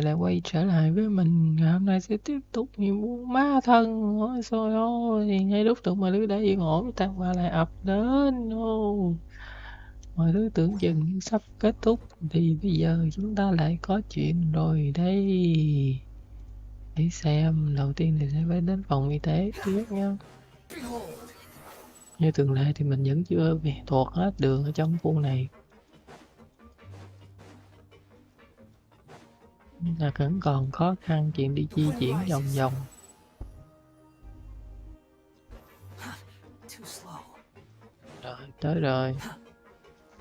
lại quay trở lại với mình. Ngày hôm nay sẽ tiếp tục nhiệm vụ ma thần. Ôi xôi ôi, ngay lúc tụi mình đứng đây yên ổn, tai họa lại ập đến. Mọi thứ tưởng chừng như sắp kết thúc, thì bây giờ chúng ta lại có chuyện rồi đây. Để xem, đầu tiên thì sẽ phải đến phòng y tế trước nha. Như thường lệ thì mình vẫn chưa về thuộc hết đường ở trong khu này. Là vẫn còn khó khăn chuyện đi di chuyển vòng vòng. Rồi, tới rồi.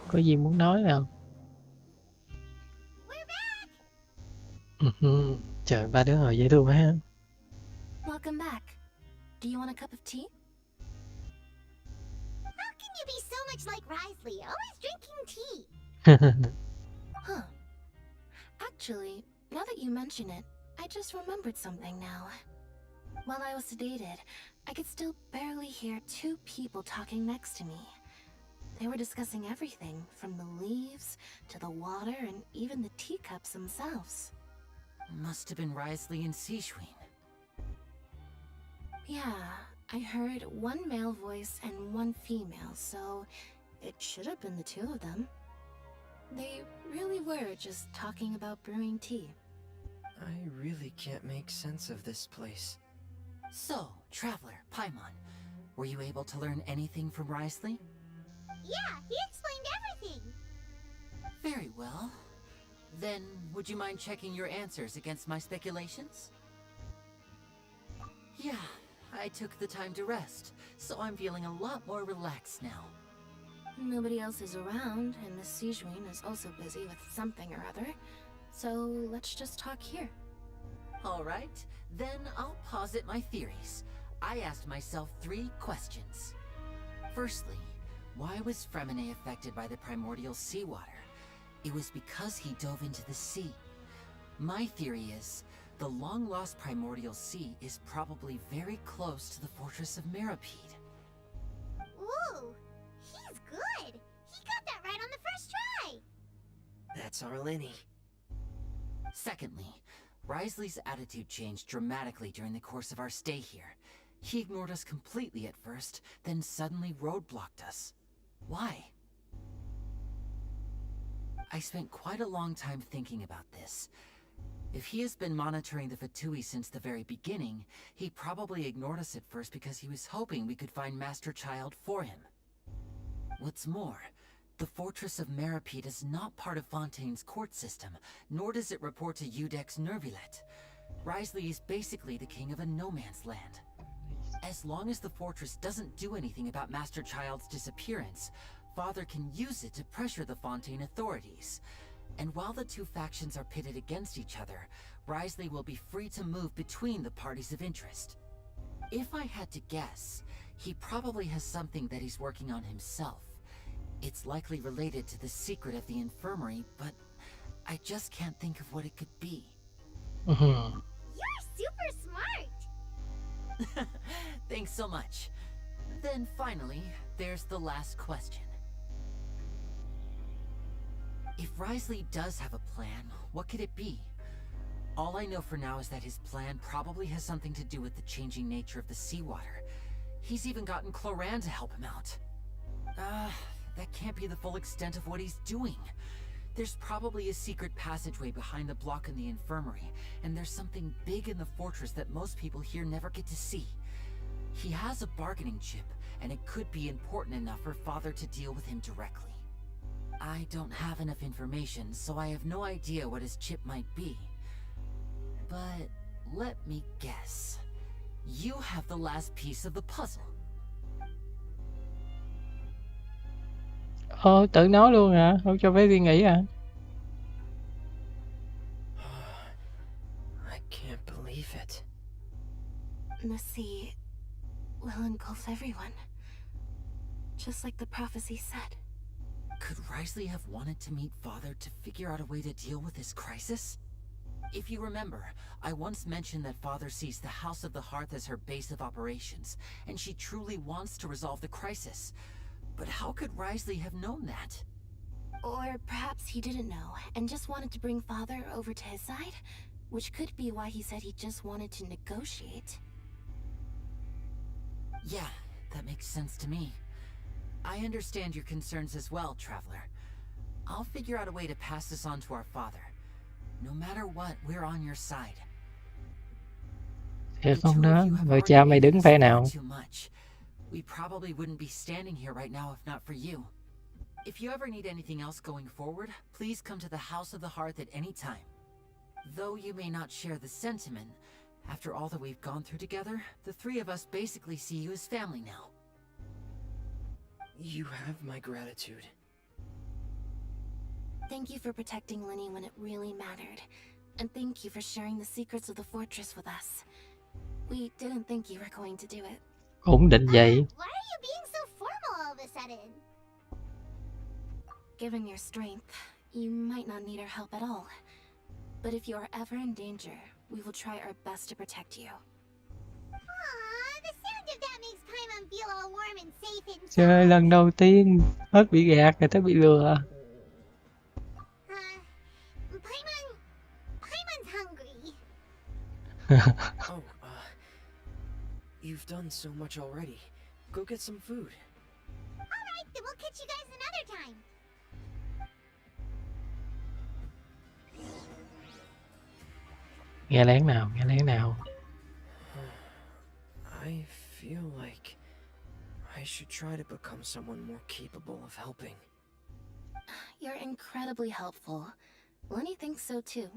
Có gì muốn nói nào? Trời, ba đứa ngồi dễ thương quá ha. Welcome back. Do you want a cup of tea? How can you be so much like Risley, always drinking tea? Huh. Actually, now that you mention it, I just remembered something now. While I was sedated, I could still barely hear two people talking next to me. They were discussing everything, from the leaves to the water and even the teacups themselves. Must have been Risley and Seashween. Yeah, I heard one male voice and one female, so it should have been the two of them. They really were just talking about brewing tea. I really can't make sense of this place. So, Traveler, Paimon, were you able to learn anything from Risley? Yeah, he explained everything. Very well. Then, would you mind checking your answers against my speculations? Yeah, I took the time to rest, so I'm feeling a lot more relaxed now. Nobody else is around, and Miss Sejuin is also busy with something or other, so let's just talk here. Alright, then I'll posit my theories. I asked myself 3 questions. Firstly, why was Fremine affected by the primordial seawater? It was because he dove into the sea. My theory is, the long-lost primordial sea is probably very close to the fortress of Meripede. Ooh, he's good. He got that right on the first try. That's our Lenny. Secondly, Risley's attitude changed dramatically during the course of our stay here. He ignored us completely at first, then suddenly roadblocked us. Why? I spent quite a long time thinking about this. If he has been monitoring the Fatui since the very beginning, he probably ignored us at first because he was hoping we could find Master Child for him. What's more, the Fortress of Meripede is not part of Fontaine's court system, nor does it report to Udex Nervilet. Risley is basically the king of a no-man's land. As long as the fortress doesn't do anything about Master Child's disappearance, Father can use it to pressure the Fontaine authorities. And while the two factions are pitted against each other, Risley will be free to move between the parties of interest. If I had to guess, he probably has something that he's working on himself. It's likely related to the secret of the infirmary, but I just can't think of what it could be. You're super smart. Thanks so much. Then finally, there's the last question. If Risley does have a plan, what could it be? All I know for now is that his plan probably has something to do with the changing nature of the seawater. He's even gotten Cloran to help him out. That can't be the full extent of what he's doing. There's probably a secret passageway behind the block in the infirmary, and there's something big in the fortress that most people here never get to see. He has a bargaining chip, and it could be important enough for Father to deal with him directly. I don't have enough information, so I have no idea what his chip might be. But let me guess. You have the last piece of the puzzle. Tự nói luôn hả? Không cho phép suy nghĩ hả? I can't believe it. The sea will engulf everyone, just like the prophecy said. Could Risley have wanted to meet Father to figure out a way to deal with this crisis? If you remember, I once mentioned that Father sees the House of the Hearth as her base of operations, and she truly wants to resolve the crisis. But how could Risley have known that? Or perhaps he didn't know, and just wanted to bring Father over to his side? which could be why he said he just wanted to negotiate. Yeah, that makes sense to me. I understand your concerns as well, Traveler. I'll figure out a way to pass this on to our father. No matter what, we're on your side. Thiệt The không two of đó? you have Rồi already cha mày made đứng us phe far nào? too much. We probably wouldn't be standing here right now if not for you. If you ever need anything else going forward, please come to the House of the Hearth at any time. Though you may not share the sentiment, after all that we've gone through together, the three of us basically see you as family now. You have my gratitude. Thank you for protecting Lenny when it really mattered. And thank you for sharing the secrets of the fortress with us. We didn't think you were going to do it. Cũng định vậy. Why are you being so formal all of a sudden? Given your strength, you might not need our help at all. But if you are ever in danger, we will try our best to protect you. Aww, the sound of that makes Paimon feel all warm and safe inside. Chơi lần đầu tiên hết bị gạt rồi tới bị lừa. Paimon's hungry. Oh, you've done so much already. Go get some food. Alright, then we'll catch you guys another time. Nghe lén nào, nghe lén nào. I feel like I should try to become someone more capable of helping. You're incredibly helpful. Lenny thinks so too.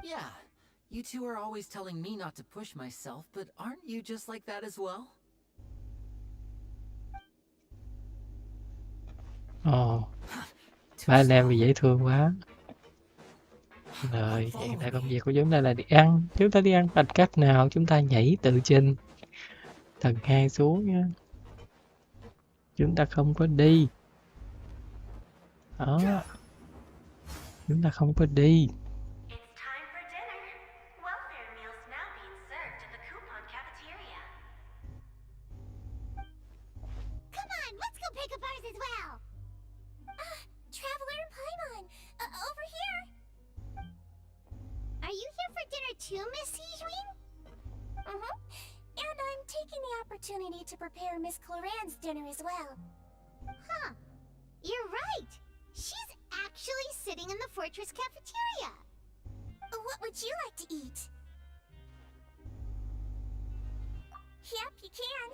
Yeah, you two are always telling me not to push myself, but aren't you just like that as well? Ồ, ba anh em vì dễ thương quá. Rồi, hiện tại công việc của chúng ta là đi ăn. Chúng ta đi ăn bằng cách nào? Chúng ta nhảy từ trên tầng 2 xuống nha. Chúng ta không có đi. Đó. Chúng ta không có đi. It's time for dinner. Welfare meals now being served at the coupon cafeteria. Come on, let's go pick up ours as well. Traveler and Paimon, over here. Are you here for dinner too, Miss Sijwin? Mm-hmm. And I'm taking the opportunity to prepare Miss Cloran's dinner as well. Huh. You're right. She's actually sitting in the fortress cafeteria. What would you like to eat? Yep, you can.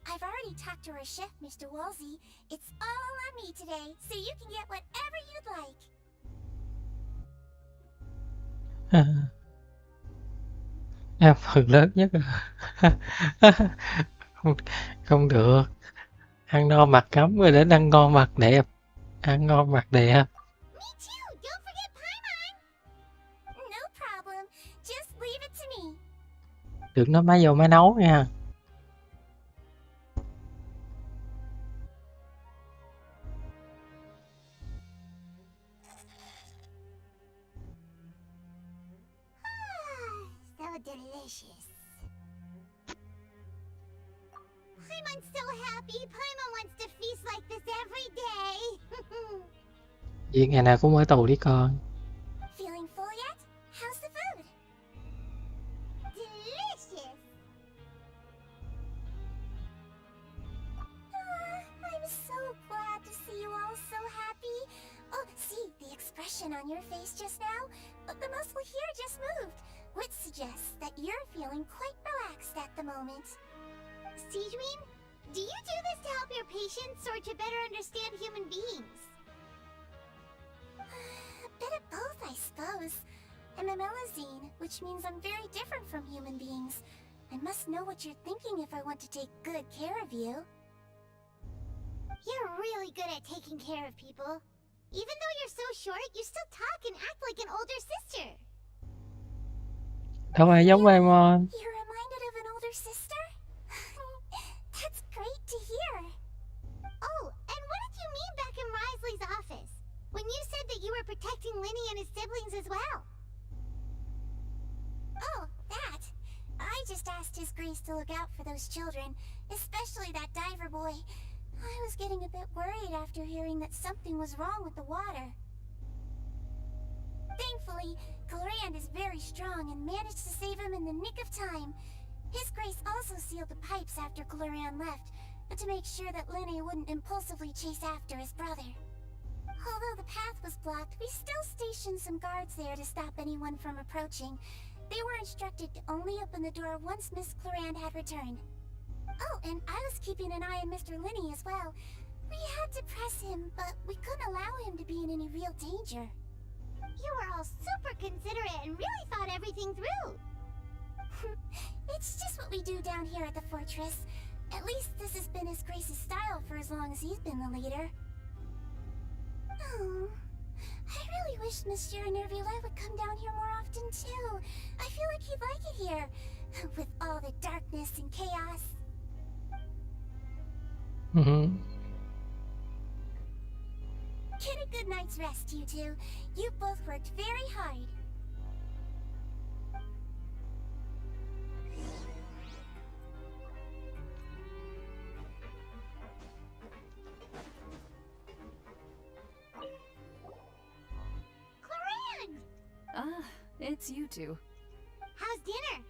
I've already talked to our chef, Mr. Wolsey. It's all on me today, so you can get whatever you'd like. Em phần lớn nhất là không, không được. Ăn no mặc ấm rồi đến ăn ngon mặc đẹp. Ăn ngon mặc đẹp. Me too. Don't forget Paimon. No problem. Just leave it to me. Đừng nói má vô má nấu nha. So delicious. Paimon's so happy. Paimon wants to feast like this every day. Vì ngày nào cũng ở tù đi con. Feeling full yet? How's the food? Delicious. I'm so glad to see you all so happy. Oh, see the expression on your face just now? The muscle here just moved, which suggests that you're feeling quite relaxed at the moment. Sijwin, do you do this to help your patients or to better understand human beings? A bit of both, I suppose. I'm a Melazine, which means I'm very different from human beings. I must know what you're thinking if I want to take good care of you. You're really good at taking care of people. Even though you're so short, you still talk and act like an older sister. Đâu ai giống Paimon. You're reminded of an older sister? That's great to hear. Oh, and what did you mean back in Risley's office? When you said that you were protecting Lenny and his siblings as well? Oh, that. I just asked His Grace to look out for those children, especially that diver boy. I was getting a bit worried after hearing that something was wrong with the water. Thankfully, Clorand is very strong along and managed to save him in the nick of time. His Grace also sealed the pipes after Glorian left, to make sure that Linny wouldn't impulsively chase after his brother. Although the path was blocked, we still stationed some guards there to stop anyone from approaching. They were instructed to only open the door once Miss Glorian had returned. Oh, and I was keeping an eye on Mr. Linny as well. We had to press him, but we couldn't allow him to be in any real danger. You were all super considerate and really thought everything through. It's just what we do down here at the fortress. At least this has been His Grace's style for as long as he's been the leader. Oh, I really wish Monsieur Nerville would come down here more often too. I feel like he'd like it here, with all the darkness and chaos. Get a good night's rest, you two. You both worked very hard. Cloran! Ah, it's you two. How's dinner?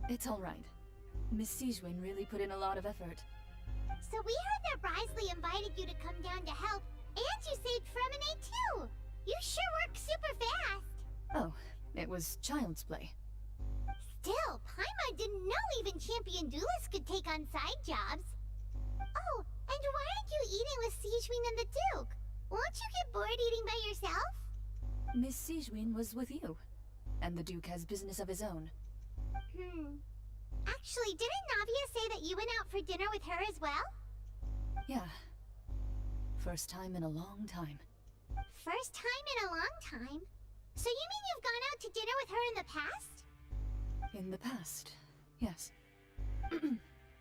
It's all right. Miss Sigewin really put in a lot of effort. So we heard that Risley invited you to come down to help, and you saved Fremine too! You sure work super fast! Oh, it was child's play. Still, Paimon didn't know even champion duelists could take on side jobs. Oh, and why aren't you eating with Sigewin and the Duke? Won't you get bored eating by yourself? Miss Sigewin was with you, and the Duke has business of his own. Actually, didn't Navia say that you went out for dinner with her as well? Yeah. First time in a long time. First time in a long time? So you mean you've gone out to dinner with her in the past? In the past, yes.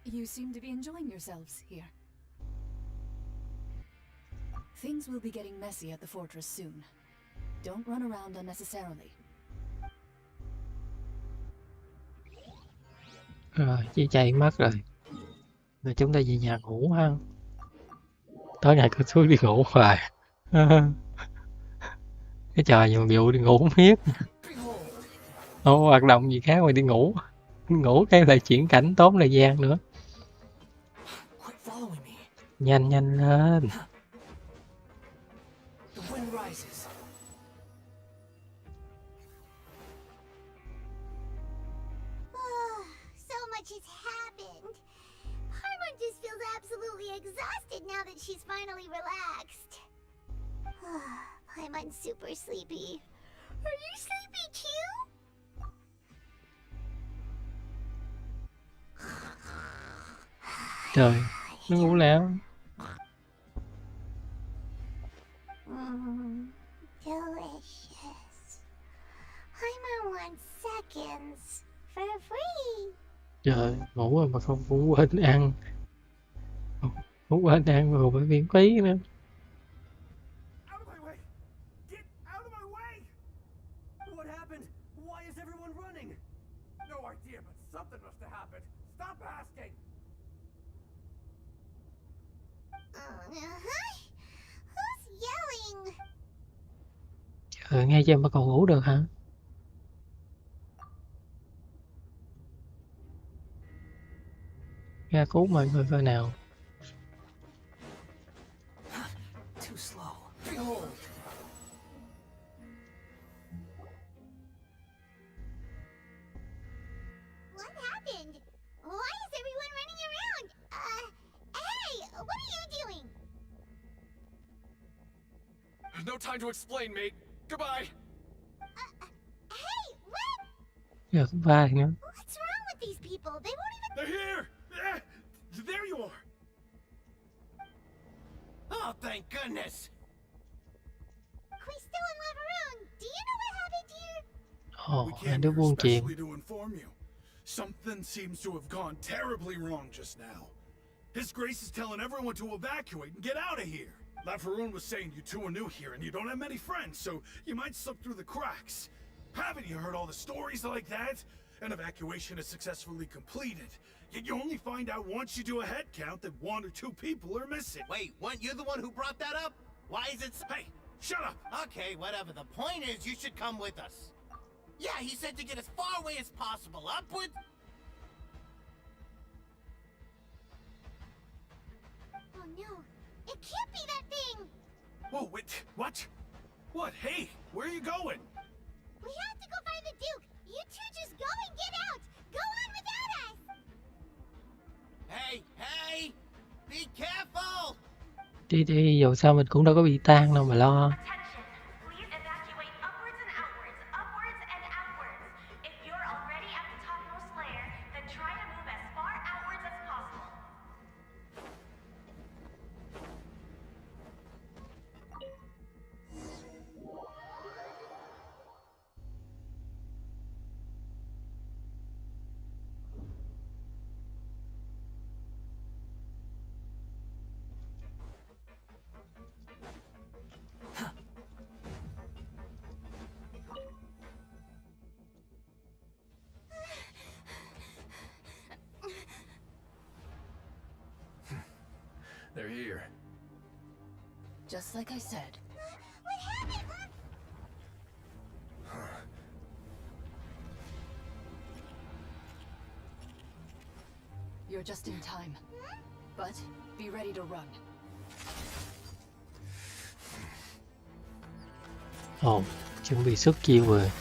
You seem to be enjoying yourselves here. Things will be getting messy at the fortress soon. Don't run around unnecessarily. Rồi, chia chay mất rồi. Rồi chúng ta về nhà ngủ ha. Tối ngày cứ xuống đi ngủ hoài. Cái trò gì mà vụ đi ngủ miết. Không có hoạt động gì khác ngoài đi ngủ. Ngủ cái lại chuyển cảnh tốn thời gian nữa. Nhanh nhanh lên. So much has happened. Paimon just feels absolutely exhausted now that she's finally relaxed. Paimon's super sleepy. Are you sleepy too? Trời, nó ngủ lẽo. Delicious. Paimon wants seconds for free. Trời, ngủ rồi mà không cũng quên ăn. Ngủ quên ăn rồi phải miễn phí nữa. Out of my way! Get out of my way! What happened? Why is everyone running? No idea, but something must have happened. Stop asking! Who's yelling? Trời, nghe cho mà còn ngủ được hả? Ra cứu mọi người coi nào. Too slow. Behold! What happened? Why is everyone running around? Hey, what are you doing? There's no time to explain, mate. Goodbye. Hey, what? Giờ cũng vai nữa. What's wrong with these people? They won't even... They're here! There you are! Oh, thank goodness! Crystal and Laveroon, do you know what happened here? We Ồ, hai came đứa here buôn chuyện. especially to inform you. Something seems to have gone terribly wrong just now. His Grace is telling everyone to evacuate and get out of here. Laveroon was saying you two are new here and you don't have many friends, so you might slip through the cracks. Haven't you heard all the stories like that? An evacuation is successfully completed. Yet you only find out once you do a head count that 1 or 2 people are missing. Wait, weren't you the one who brought that up? Why is it Hey, shut up! Okay, whatever. The point is, you should come with us. Yeah, he said to get as far away as possible, upward. Oh no, it can't be that thing! Whoa, wait, what? What? Hey, where are you going? We have to go find the Duke! You two just go and get out! Go on without us! Hey, hey! Be careful! Đi đi, dù sao mình cũng đâu có bị tan đâu mà lo. Attention! Please evacuate upwards and outwards, upwards and outwards. If you're already at the topmost layer, then try to move as far outwards as possible. They're here. Just like I said. What happened? You're just in time. But be ready to run. Ồ, chuẩn bị xuất chiêu rồi.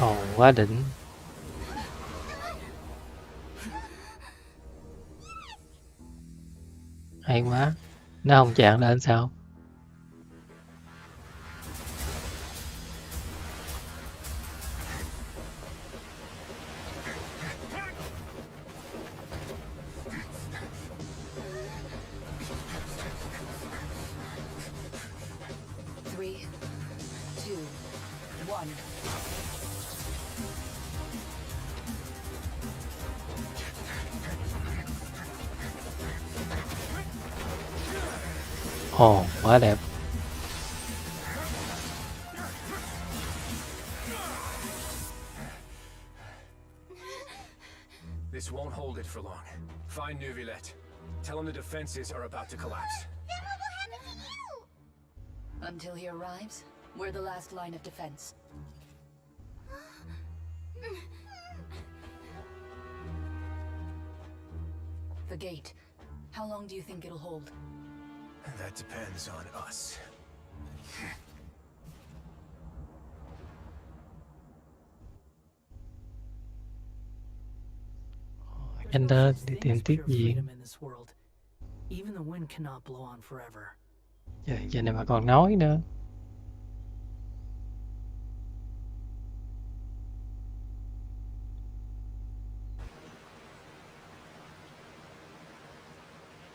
Ồ, quá đỉnh. Hay quá. Nó không chạm lên sao? Three, two, one. Ồ, quá đẹp. This won't hold it for long. Find Neuvillette. Tell him the defenses are about to collapse. Then what will happen to you? Until he arrives, we're the last line of defense. The gate. How long do you think it'll hold? That depends on us. Enter đi tìm tiếp diện. Freedom in this world. Even the wind cannot blow on forever. Trời, giờ này mà còn nói nữa.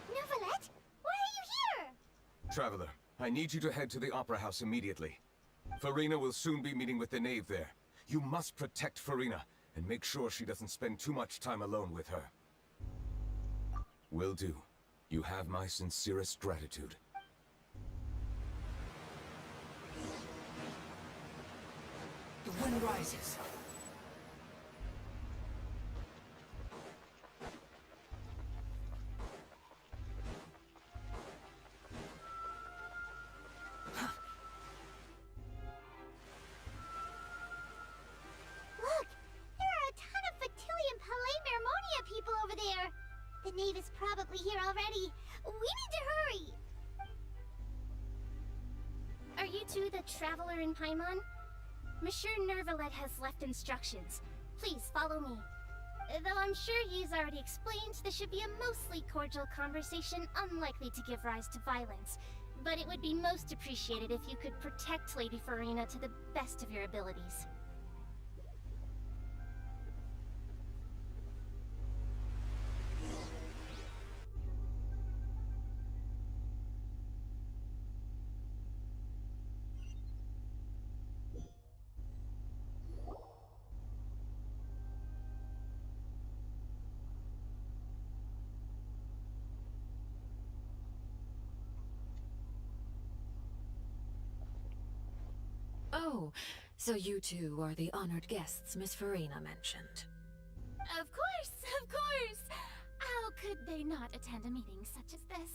Neuvillette? Why are you here? Traveler, I need you to head to the Opera House immediately. Farina will soon be meeting with the knave there. You must protect Farina, and make sure she doesn't spend too much time alone with her. Will do. You have my sincerest gratitude. The wind rises. Look! There are a ton of Fatilian Palais Mermonia people over there! The knave is probably here already. We need to hurry! Are you two the traveler in Paimon? Monsieur Neuvillette has left instructions. Please follow me. Though I'm sure he's already explained, this should be a mostly cordial conversation, unlikely to give rise to violence. But it would be most appreciated if you could protect Lady Farina to the best of your abilities. Oh, So you two are the honored guests Miss Farina mentioned. Of course, of course. How could they not attend a meeting such as this?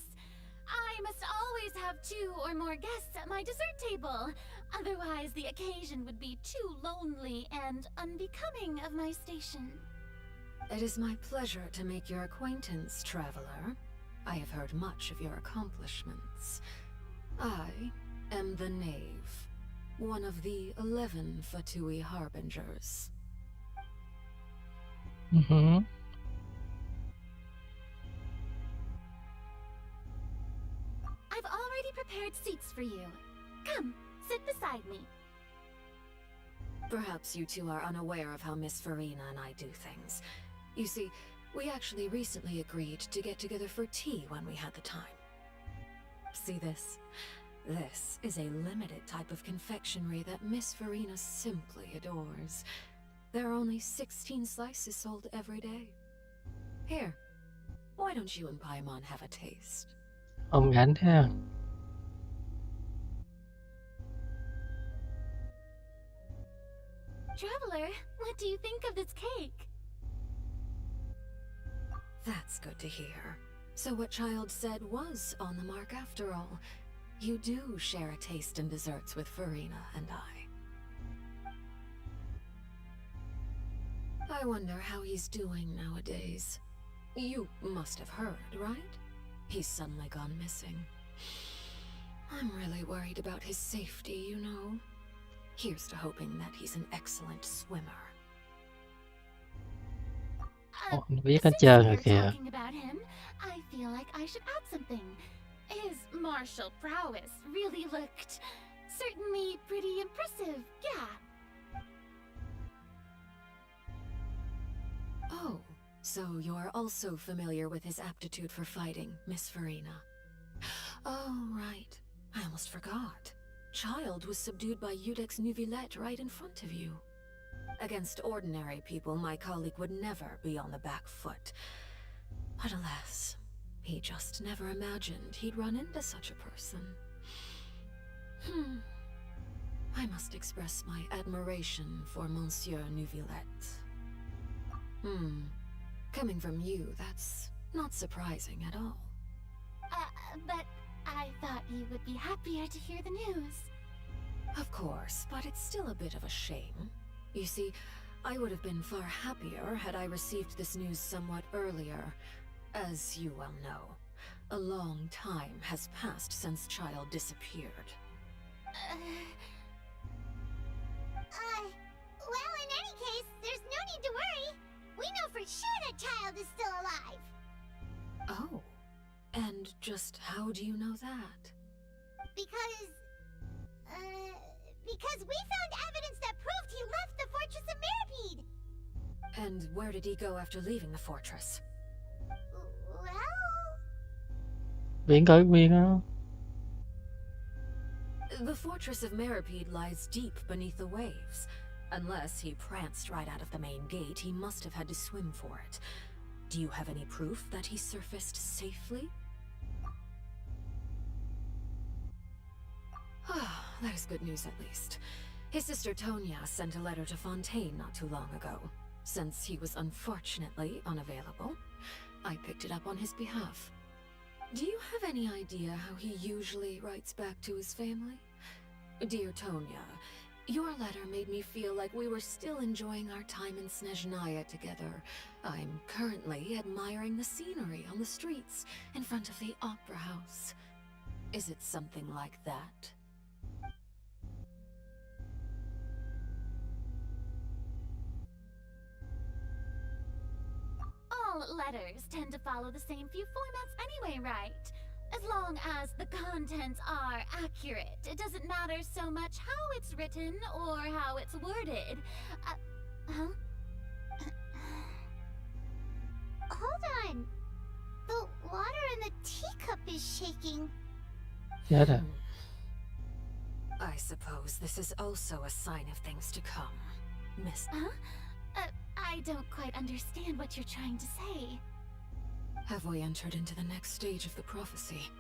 I must always have 2 or more guests at my dessert table. Otherwise, the occasion would be too lonely and unbecoming of my station. It is my pleasure to make your acquaintance, traveler. I have heard much of your accomplishments. I am the Knave, one of the 11 Fatui Harbingers. Mhm. I've already prepared seats for you. Come, sit beside me. Perhaps you two are unaware of how Miss Farina and I do things. You see, we actually recently agreed to get together for tea when we had the time. See this? This is a limited type of confectionery that Miss Farina simply adores. There are only 16 slices sold every day. Here, why don't you and Paimon have a taste? Ông rảnh thế à? Traveler, what do you think of this cake? That's good to hear. So what Child said was on the mark after all. You do share a taste in desserts with Farina and I wonder how he's doing nowadays. You must have heard, right? He's suddenly gone missing. I'm really worried about his safety, you know. Here's to hoping that he's an excellent swimmer. Ồ, nó biết hết Since trơn we're rồi kìa. talking about him, I feel like I should add something. His martial prowess really looked certainly pretty impressive, yeah. Oh, so you're also familiar with his aptitude for fighting, Miss Farina. Oh, right. I almost forgot. Child was subdued by Udex Nuvillette right in front of you. Against ordinary people, my colleague would never be on the back foot. But alas, he just never imagined he'd run into such a person. I must express my admiration for Monsieur Nuvillette. Coming from you, that's not surprising at all. But I thought you would be happier to hear the news. Of course, but it's still a bit of a shame. You see, I would have been far happier had I received this news somewhat earlier. As you well know, a long time has passed since Child disappeared. Well, in any case, there's no need to worry. We know for sure that Child is still alive. Oh, and just how do you know that? Because we found evidence that proved he left the Fortress of Mirapede. And where did he go after leaving the fortress? Well... Biển khởi nguyên á. The Fortress of Mirapede lies deep beneath the waves. Unless he pranced right out of the main gate, he must have had to swim for it. Do you have any proof that he surfaced safely? That is good news at least. His sister Tonya sent a letter to Fontaine not too long ago. Since he was unfortunately unavailable, I picked it up on his behalf. Do you have any idea how he usually writes back to his family? Dear Tonya, your letter made me feel like we were still enjoying our time in Snezhnaya together. I'm currently admiring the scenery on the streets in front of the Opera House. Is it something like that? All letters tend to follow the same few formats anyway, right? As long as the contents are accurate, it doesn't matter so much how it's written or how it's worded. Hold on. The water in the teacup is shaking. Chết rồi. I suppose this is also a sign of things to come, Miss... I don't quite understand what you're trying to say. Have we entered into the next stage of the prophecy?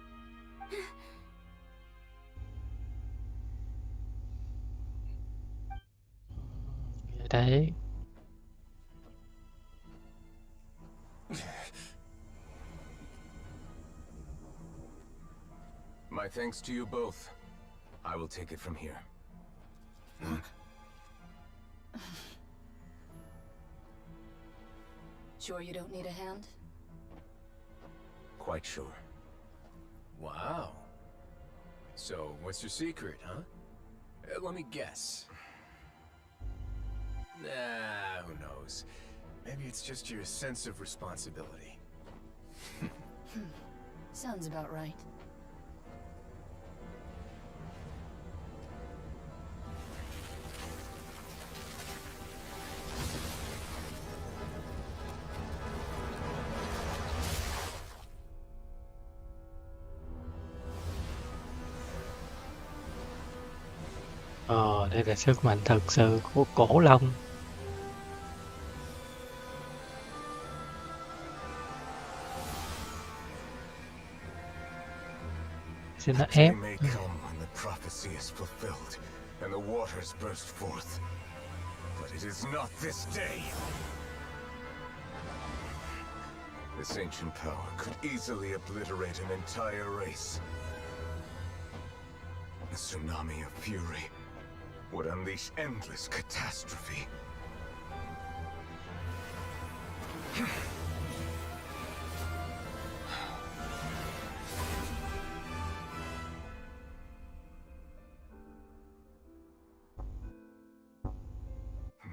tệ. My thanks to you both. I will take it from here. Sure you don't need a hand? Quite sure. Wow. So, what's your secret, huh? Let me guess. Nah, who knows? Maybe it's just your sense of responsibility. Sounds about right. Đây là sức mạnh thực sự của cổ long. Xin nó ép. May come when the prophecy is fulfilled and the waters burst forth. But it is not this day. This ancient power could easily obliterate an entire race. A tsunami of fury would unleash endless catastrophe.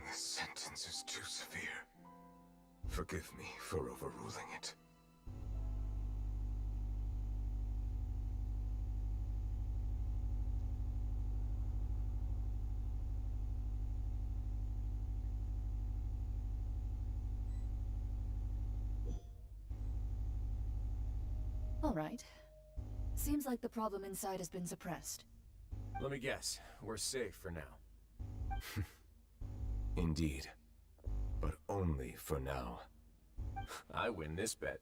This sentence is too severe. Forgive me for overruling it. All right. Seems like the problem inside has been suppressed. Let me guess. We're safe for now. Indeed. But only for now. I win this bet.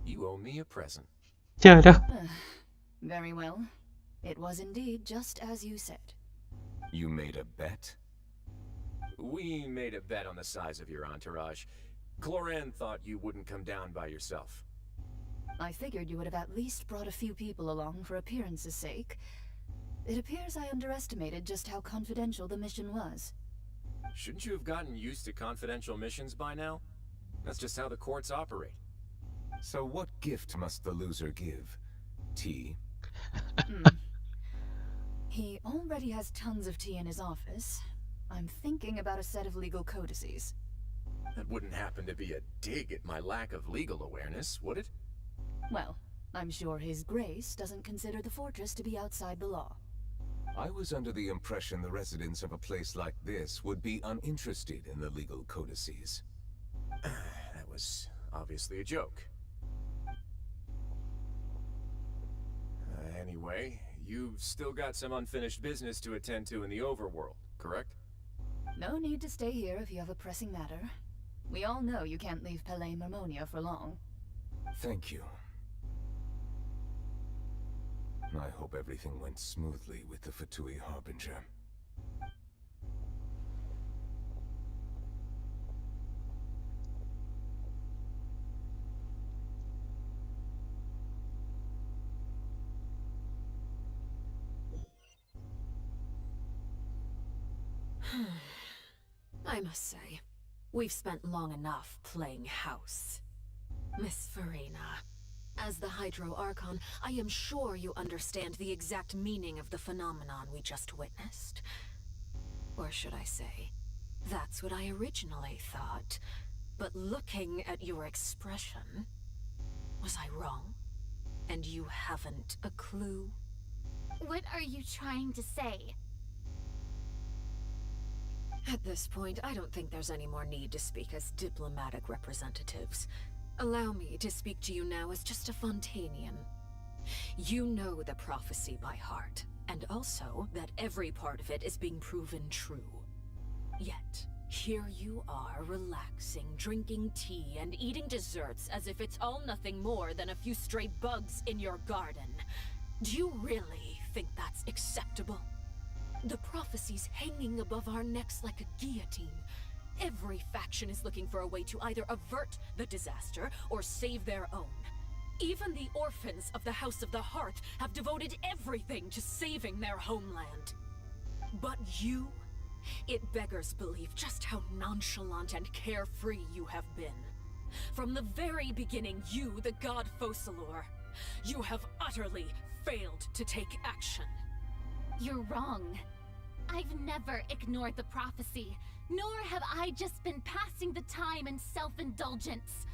You owe me a present. Trời đất. Very well. It was indeed just as you said. You made a bet? We made a bet on the size of your entourage. Cloran thought you wouldn't come down by yourself. I figured you would have at least brought a few people along for appearance's sake. It appears I underestimated just how confidential the mission was. Shouldn't you have gotten used to confidential missions by now? That's just how the courts operate. So what gift must the loser give? Tea? He already has tons of tea in his office. I'm thinking about a set of legal codices. That wouldn't happen to be a dig at my lack of legal awareness, would it? Well, I'm sure His Grace doesn't consider the fortress to be outside the law. I was under the impression the residents of a place like this would be uninterested in the legal codices. That was obviously a joke. Anyway, you've still got some unfinished business to attend to in the overworld, correct? No need to stay here if you have a pressing matter. We all know you can't leave Palais Marmonia for long. Thank you. I hope everything went smoothly with the Fatui Harbinger. I must say, we've spent long enough playing house. Miss Farina, as the Hydro Archon, I am sure you understand the exact meaning of the phenomenon we just witnessed. Or should I say, that's what I originally thought. But looking at your expression, was I wrong? And you haven't a clue? What are you trying to say? At this point, I don't think there's any more need to speak as diplomatic representatives. Allow me to speak to you now as just a Fontanian. You know the prophecy by heart, and also that every part of it is being proven true. Yet, here you are relaxing, drinking tea, and eating desserts as if it's all nothing more than a few stray bugs in your garden. Do you really think that's acceptable? The prophecy's hanging above our necks like a guillotine. Every faction is looking for a way to either avert the disaster or save their own. Even the orphans of the House of the Hearth have devoted everything to saving their homeland. But you? It beggars belief just how nonchalant and carefree you have been. From the very beginning, you, the god Focalor, you have utterly failed to take action. You're wrong. I've never ignored the prophecy, nor have I just been passing the time in self-indulgence.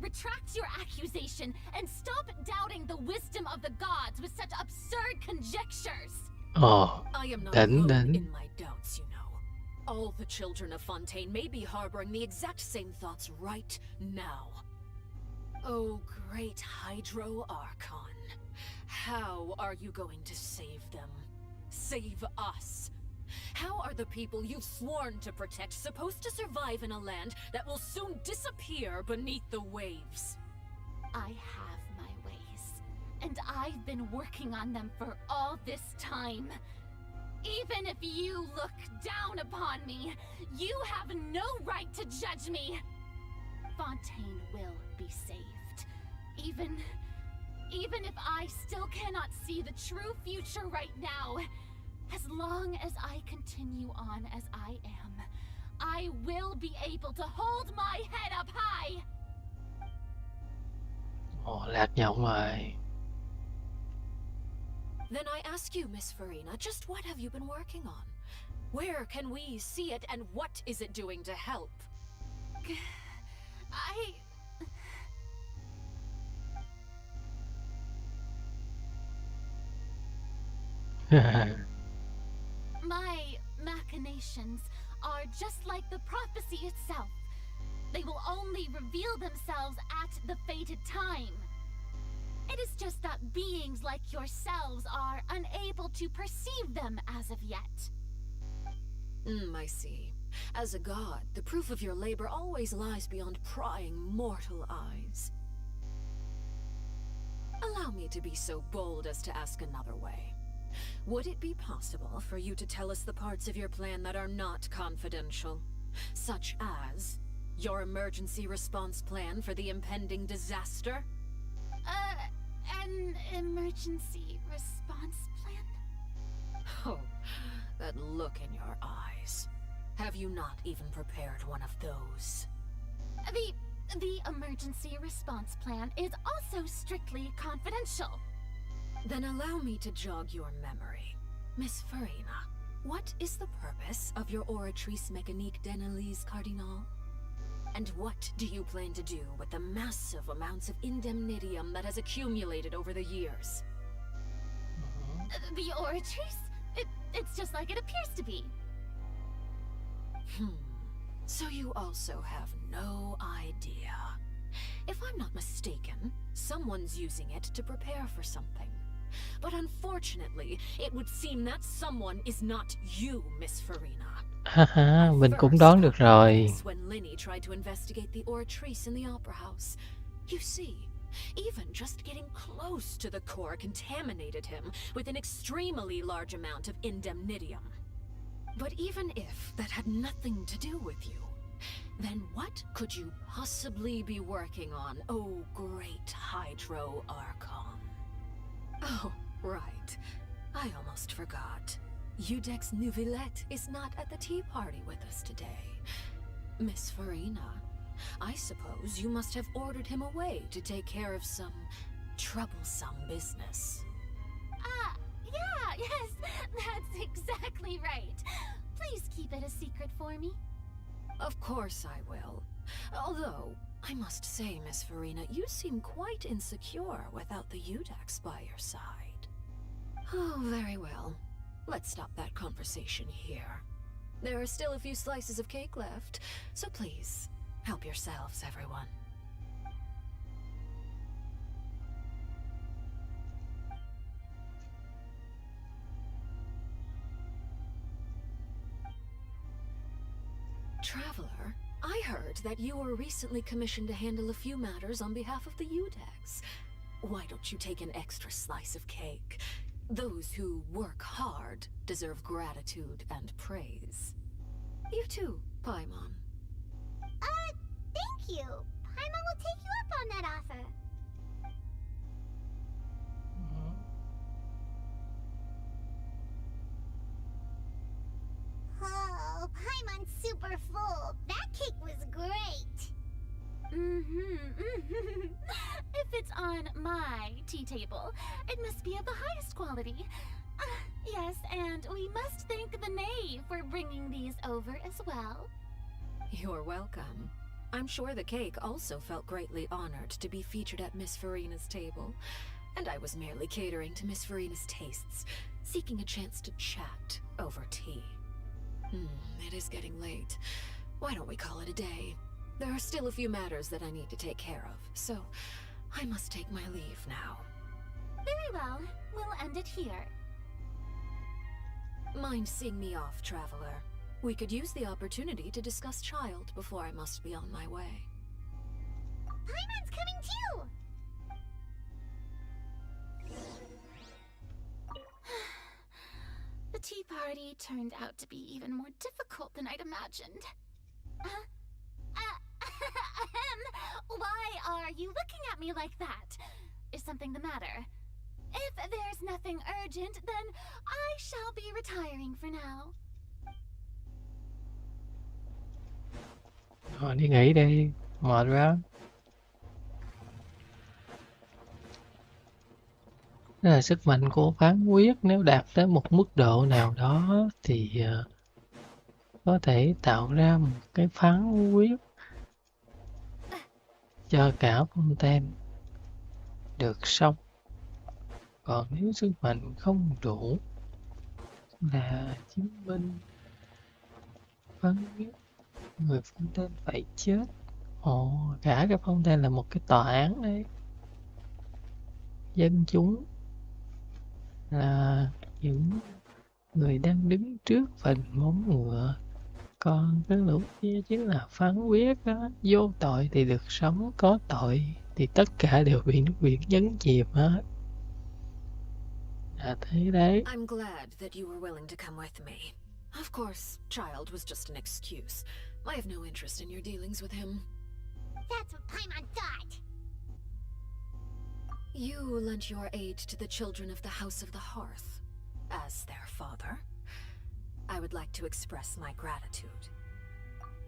Retract your accusation and stop doubting the wisdom of the gods with such absurd conjectures. I am not Đỉnh alone đỉnh. in my doubts, you know. All the children of Fontaine may be harboring the exact same thoughts right now. Oh, great Hydro Archon. How are you going to save them? Save us? How are the people you've sworn to protect supposed to survive in a land that will soon disappear beneath the waves? I have my ways, and I've been working on them for all this time. Even if you look down upon me, you have no right to judge me. Fontaine will be saved. Even if I still cannot see the true future right now, as long as I continue on as I am, I will be able to hold my head up high. Lạc giọng rồi. Then I ask you, Miss Farina, just what have you been working on? Where can we see it, and what is it doing to help? My machinations are just like the prophecy itself. They will only reveal themselves at the fated time. It is just that beings like yourselves are unable to perceive them as of yet. I see. As a god, the proof of your labor always lies beyond prying mortal eyes. Allow me to be so bold as to ask another way. Would it be possible for you to tell us the parts of your plan that are not confidential? Such as your emergency response plan for the impending disaster? An emergency response plan? Oh, that look in your eyes. Have you not even prepared one of those? The emergency response plan is also strictly confidential. Then allow me to jog your memory. Miss Farina, what is the purpose of your Oratrice Mécanique d'Analyse Cardinal? And what do you plan to do with the massive amounts of indemnitium that has accumulated over the years? The Oratrice? It's just like it appears to be. So you also have no idea. If I'm not mistaken, someone's using it to prepare for something. But unfortunately, it would seem that someone is not you, Miss Farina. Haha, mình cũng đoán được rồi. When Linny tried to investigate the Oratrice in the Opera House. You see, even just getting close to the core contaminated him with an extremely large amount of indemnitium. But even if that had nothing to do with you, then what could you possibly be working on, oh great Hydro Archon? Oh, right. I almost forgot. Udex Nouvillette is not at the tea party with us today. Miss Farina, I suppose you must have ordered him away to take care of some troublesome business. Yeah, yes, that's exactly right. Please keep it a secret for me. Of course I will. Although, I must say, Miss Farina, you seem quite insecure without the Udex by your side. Oh, very well. Let's stop that conversation here. There are still a few slices of cake left, so please, help yourselves, everyone. Traveler, I heard that you were recently commissioned to handle a few matters on behalf of the Udex. Why don't you take an extra slice of cake? Those who work hard deserve gratitude and praise. You too, Paimon. Thank you. Paimon will take you up on that offer. Oh, Paimon's super full. That cake was great. If it's on my tea table, it must be of the highest quality. Yes, and we must thank the knave for bringing these over as well. You're welcome. I'm sure the cake also felt greatly honored to be featured at Miss Farina's table, and I was merely catering to Miss Farina's tastes, seeking a chance to chat over tea. It is getting late. Why don't we call it a day? There are still a few matters that I need to take care of, so I must take my leave now. Very well. We'll end it here. Mind seeing me off, traveler? We could use the opportunity to discuss Child before I must be on my way. Paimon's coming too! The tea party turned out to be even more difficult than I'd imagined. Why are you looking at me like that? Is something the matter? If there's nothing urgent, then I shall be retiring for now. Rồi đi nghỉ đi, mệt quá. Đó là sức mạnh của phán quyết, nếu đạt tới một mức độ nào đó thì có thể tạo ra một cái phán quyết cho cả phong tem được xong. Còn nếu sức mạnh không đủ là chứng minh phán quyết người phong tên phải chết. Cả cái phong tên là một cái tòa án đấy. Dân chúng là những người đang đứng trước phần móng ngựa. Còn cái lúc kia chính là phán quyết đó. Vô tội thì được sống, có tội thì tất cả đều bị nước biển nhấn chìm hết. Thế đấy. I'm glad that you were willing to come with me. Of course, Child was just an excuse. I have no interest in your dealings with him. That's what Paimon thought. You lent your aid to the children of the House of the Hearth. As their father, I would like to express my gratitude.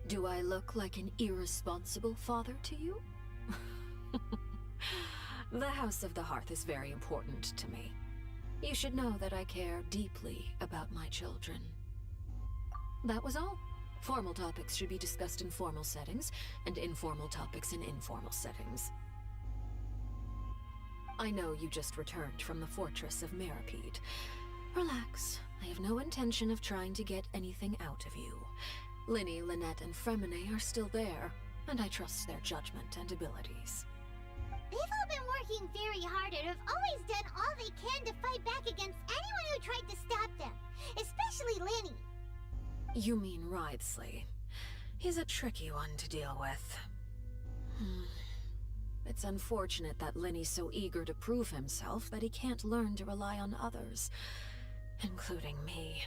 Do I look like an irresponsible father to you? The House of the Hearth is very important to me. You should know that I care deeply about my children. That was all. Formal topics should be discussed in formal settings, and informal topics in informal settings. I know you just returned from the fortress of Meripede. Relax. I have no intention of trying to get anything out of you. Linny, Lynette, and Fremine are still there, and I trust their judgment and abilities. They've all been working very hard and have always done all they can to fight back against anyone who tried to stop them, especially Linny. You mean Wriothesley. He's a tricky one to deal with. It's unfortunate that Linny's so eager to prove himself that he can't learn to rely on others, including me.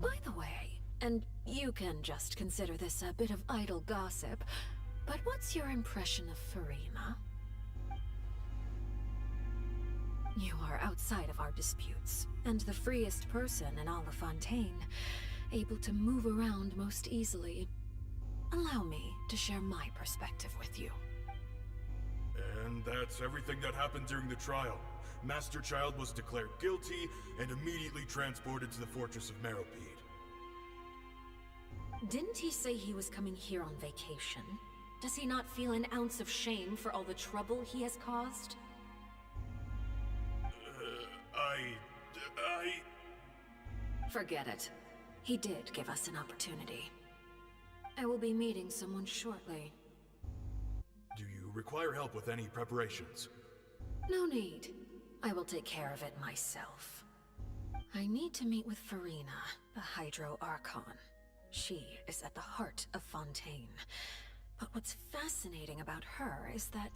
By the way, and you can just consider this a bit of idle gossip, but what's your impression of Farina? You are outside of our disputes, and the freest person in all of Fontaine, able to move around most easily. Allow me to share my perspective with you. And that's everything that happened during the trial. Master Child was declared guilty and immediately transported to the fortress of Meripede. Didn't he say he was coming here on vacation? Does he not feel an ounce of shame for all the trouble he has caused? Forget it. He did give us an opportunity. I will be meeting someone shortly. Do you require help with any preparations? No need. I will take care of it myself. I need to meet with Farina, the Hydro Archon. She is at the heart of Fontaine. But what's fascinating about her is that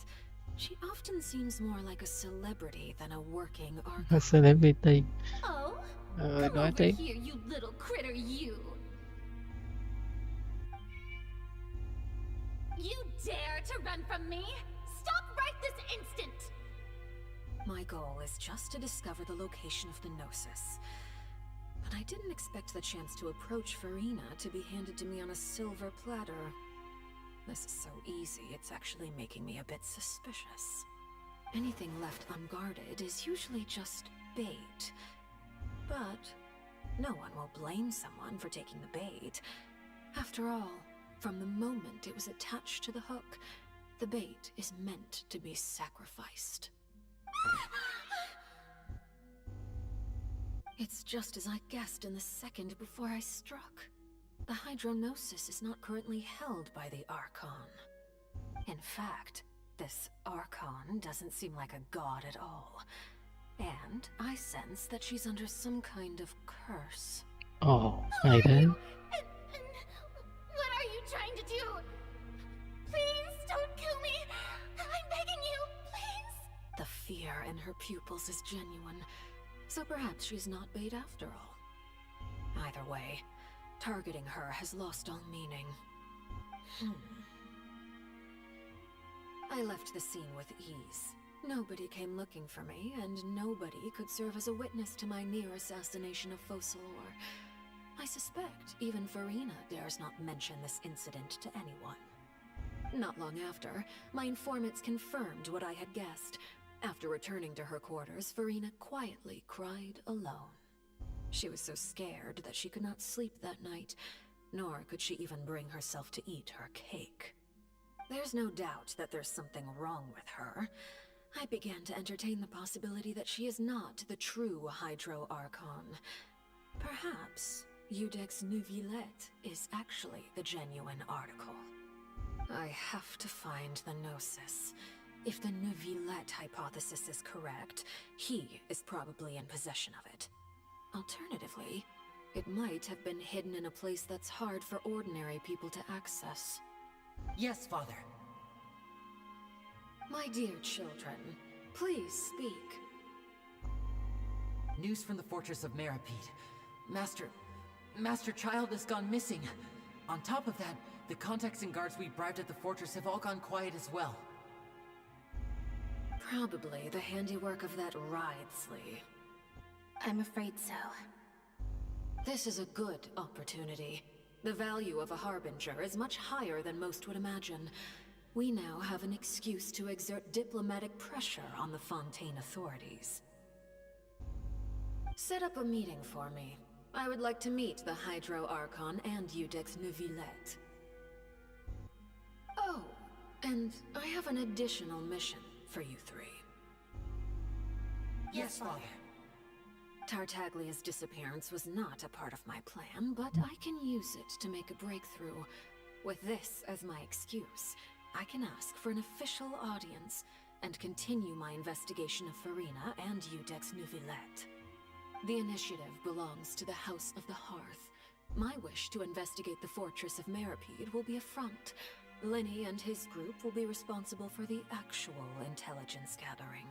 She often seems more like a celebrity than a working A archon. celebrity. Oh? Rồi Come nói over tiếp. here, you little critter, you! You dare to run from me? Stop right this instant! My goal is just to discover the location of the Gnosis. But I didn't expect the chance to approach Farina to be handed to me on a silver platter. This is so easy, it's actually making me a bit suspicious. Anything left unguarded is usually just bait. But no one will blame someone for taking the bait. After all, from the moment it was attached to the hook, the bait is meant to be sacrificed. It's just as I guessed in the second before I struck. The Hydronosis is not currently held by the Archon. In fact, this Archon doesn't seem like a god at all. And I sense that she's under some kind of curse. Ồ, hay thế. And what are you trying to do? Please don't kill me. I'm begging you, please. The fear in her pupils is genuine, so perhaps she's not bait after all. Either way, targeting her has lost all meaning. I left the scene with ease. Nobody came looking for me, and nobody could serve as a witness to my near assassination of Focalor. I suspect even Farina dares not mention this incident to anyone. Not long after, my informants confirmed what I had guessed. After returning to her quarters, Farina quietly cried alone. She was so scared that she could not sleep that night, nor could she even bring herself to eat her cake. There's no doubt that there's something wrong with her. I began to entertain the possibility that she is not the true Hydro Archon. Perhaps Iudex Neuvillette is actually the genuine article. I have to find the Gnosis. If the Neuvillette hypothesis is correct, he is probably in possession of it. Alternatively, it might have been hidden in a place that's hard for ordinary people to access. Yes, Father. My dear children, please speak. News from the fortress of Meripede. Master Child has gone missing. On top of that, the contacts and guards we bribed at the fortress have all gone quiet as well. Probably the handiwork of that Wriothesley. I'm afraid so. This is a good opportunity. The value of a Harbinger is much higher than most would imagine. We now have an excuse to exert diplomatic pressure on the Fontaine authorities. Set up a meeting for me. I would like to meet the Hydro Archon and Iudex Neuvillette. Oh, and I have an additional mission for you three. Yes, Father. Tartaglia's disappearance was not a part of my plan, but I can use it to make a breakthrough. With this as my excuse, I can ask for an official audience and continue my investigation of Farina and Iudex Neuvillette. The initiative belongs to the House of the Hearth. My wish to investigate the fortress of Meripede will be a front. Lenny and his group will be responsible for the actual intelligence gathering.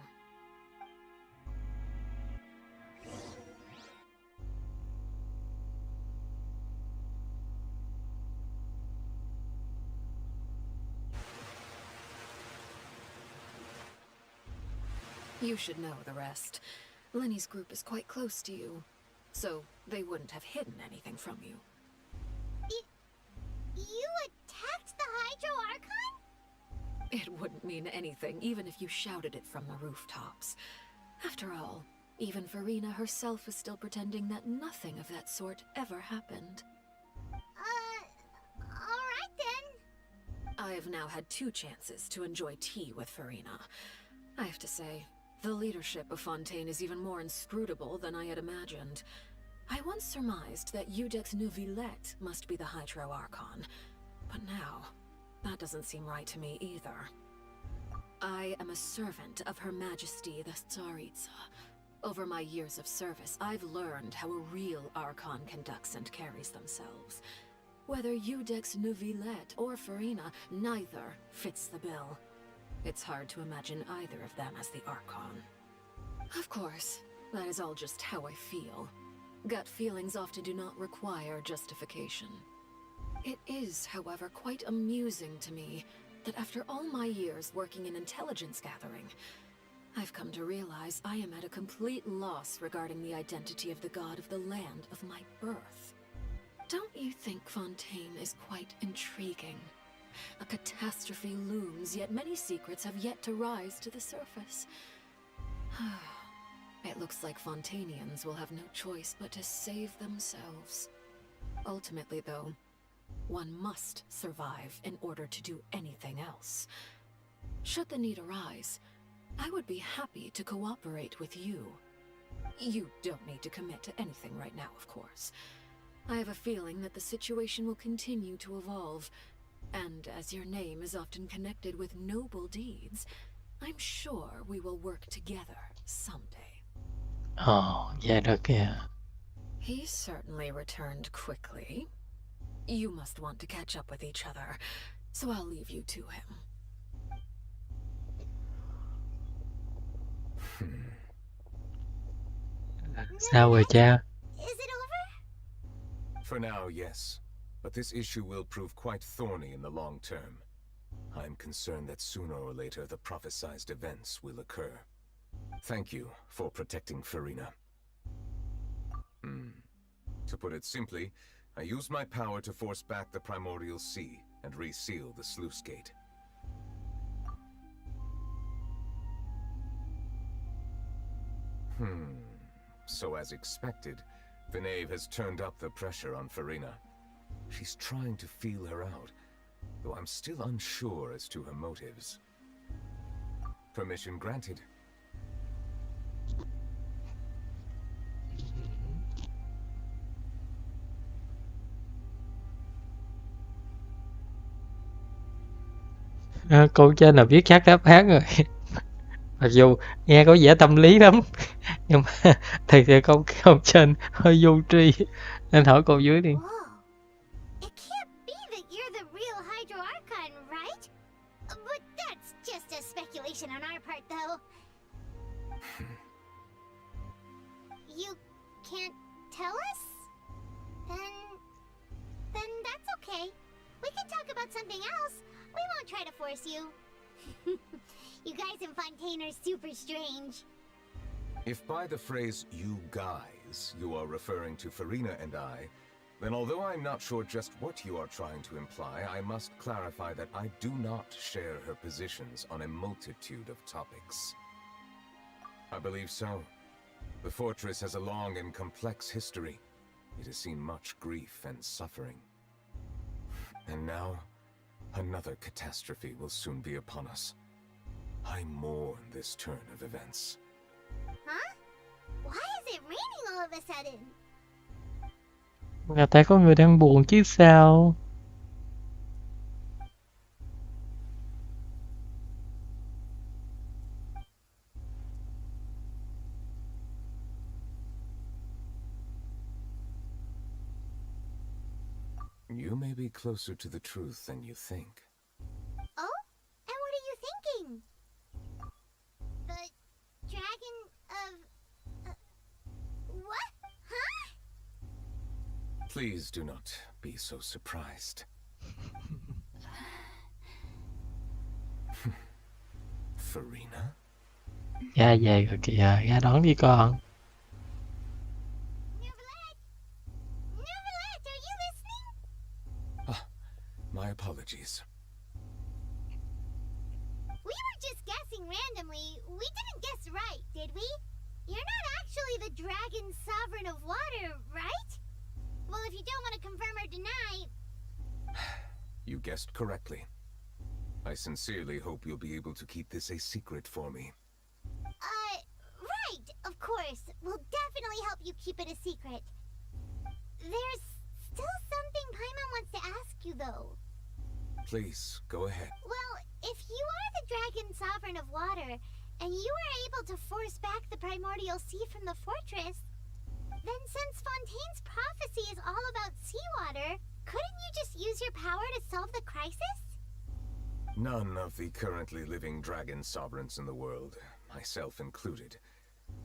You should know the rest. Lenny's group is quite close to you, so they wouldn't have hidden anything from you. You attacked the Hydro Archon? It wouldn't mean anything, even if you shouted it from the rooftops. After all, even Farina herself is still pretending that nothing of that sort ever happened. Alright then. I have now had 2 chances to enjoy tea with Farina. I have to say, the leadership of Fontaine is even more inscrutable than I had imagined. I once surmised that Iudex Neuvillette must be the Hydro Archon, but now, that doesn't seem right to me either. I am a servant of Her Majesty the Tsaritsa. Over my years of service, I've learned how a real Archon conducts and carries themselves. Whether Iudex Neuvillette or Farina, neither fits the bill. It's hard to imagine either of them as the Archon. Of course, that is all just how I feel. Gut feelings often do not require justification. It is, however, quite amusing to me that after all my years working in intelligence gathering, I've come to realize I am at a complete loss regarding the identity of the god of the land of my birth. Don't you think Fontaine is quite intriguing? A catastrophe looms, yet many secrets have yet to rise to the surface. It looks like Fontainians will have no choice but to save themselves. Ultimately, though, one must survive in order to do anything else. Should the need arise, I would be happy to cooperate with you. You don't need to commit to anything right now, of course. I have a feeling that the situation will continue to evolve, and as your name is often connected with noble deeds, I'm sure we will work together someday. Dạ được kìa. He certainly returned quickly. You must want to catch up with each other, so I'll leave you to him. Sao rồi cha? Is it over? For now, yes. But this issue will prove quite thorny in the long term. I'm concerned that sooner or later the prophesized events will occur. Thank you for protecting Farina. To put it simply, I used my power to force back the primordial sea and reseal the sluice gate. So as expected, the knave has turned up the pressure on Farina. She's trying to feel her out, though I'm still unsure as to her motives. Permission granted. Cô trên là viết chắc đáp án rồi. Mặc dù nghe có vẻ tâm lý lắm, nhưng mà thì câu trên hơi vô tri, nên hỏi câu dưới đi. Whoa. It can't be that you're the real Hydro Archon, right? But that's just a speculation on our part, though. You can't tell us? Then that's okay. We can talk about something else. We won't try to force you. You guys in Fontaine are super strange. If by the phrase, you guys, you are referring to Farina and I, then although I'm not sure just what you are trying to imply, I must clarify that I do not share her positions on a multitude of topics. I believe so. The fortress has a long and complex history. It has seen much grief and suffering. And now, another catastrophe will soon be upon us. I mourn this turn of events. Huh? Why is it raining all of a sudden? Là tại có người đang buồn chứ sao? You may be closer to the truth than you think. Oh? And what are you thinking? The dragon of... what? Huh? Please do not be so surprised. Farina? Ra về rồi kìa, ra đón đi con. Neverland, are you listening? My apologies. We were just guessing randomly. We didn't guess right, did we? You're not actually the dragon sovereign of water, right? Well, if you don't want to confirm or deny... You guessed correctly. I sincerely hope you'll be able to keep this a secret for me. Right, of course. We'll definitely help you keep it a secret. There's still something Paimon wants to ask you, though. Please, go ahead. Well, if you are the dragon sovereign of water, and you were able to force back the primordial sea from the fortress, then since Fontaine's prophecy is all about seawater, couldn't you just use your power to solve the crisis? None of the currently living dragon sovereigns in the world, myself included,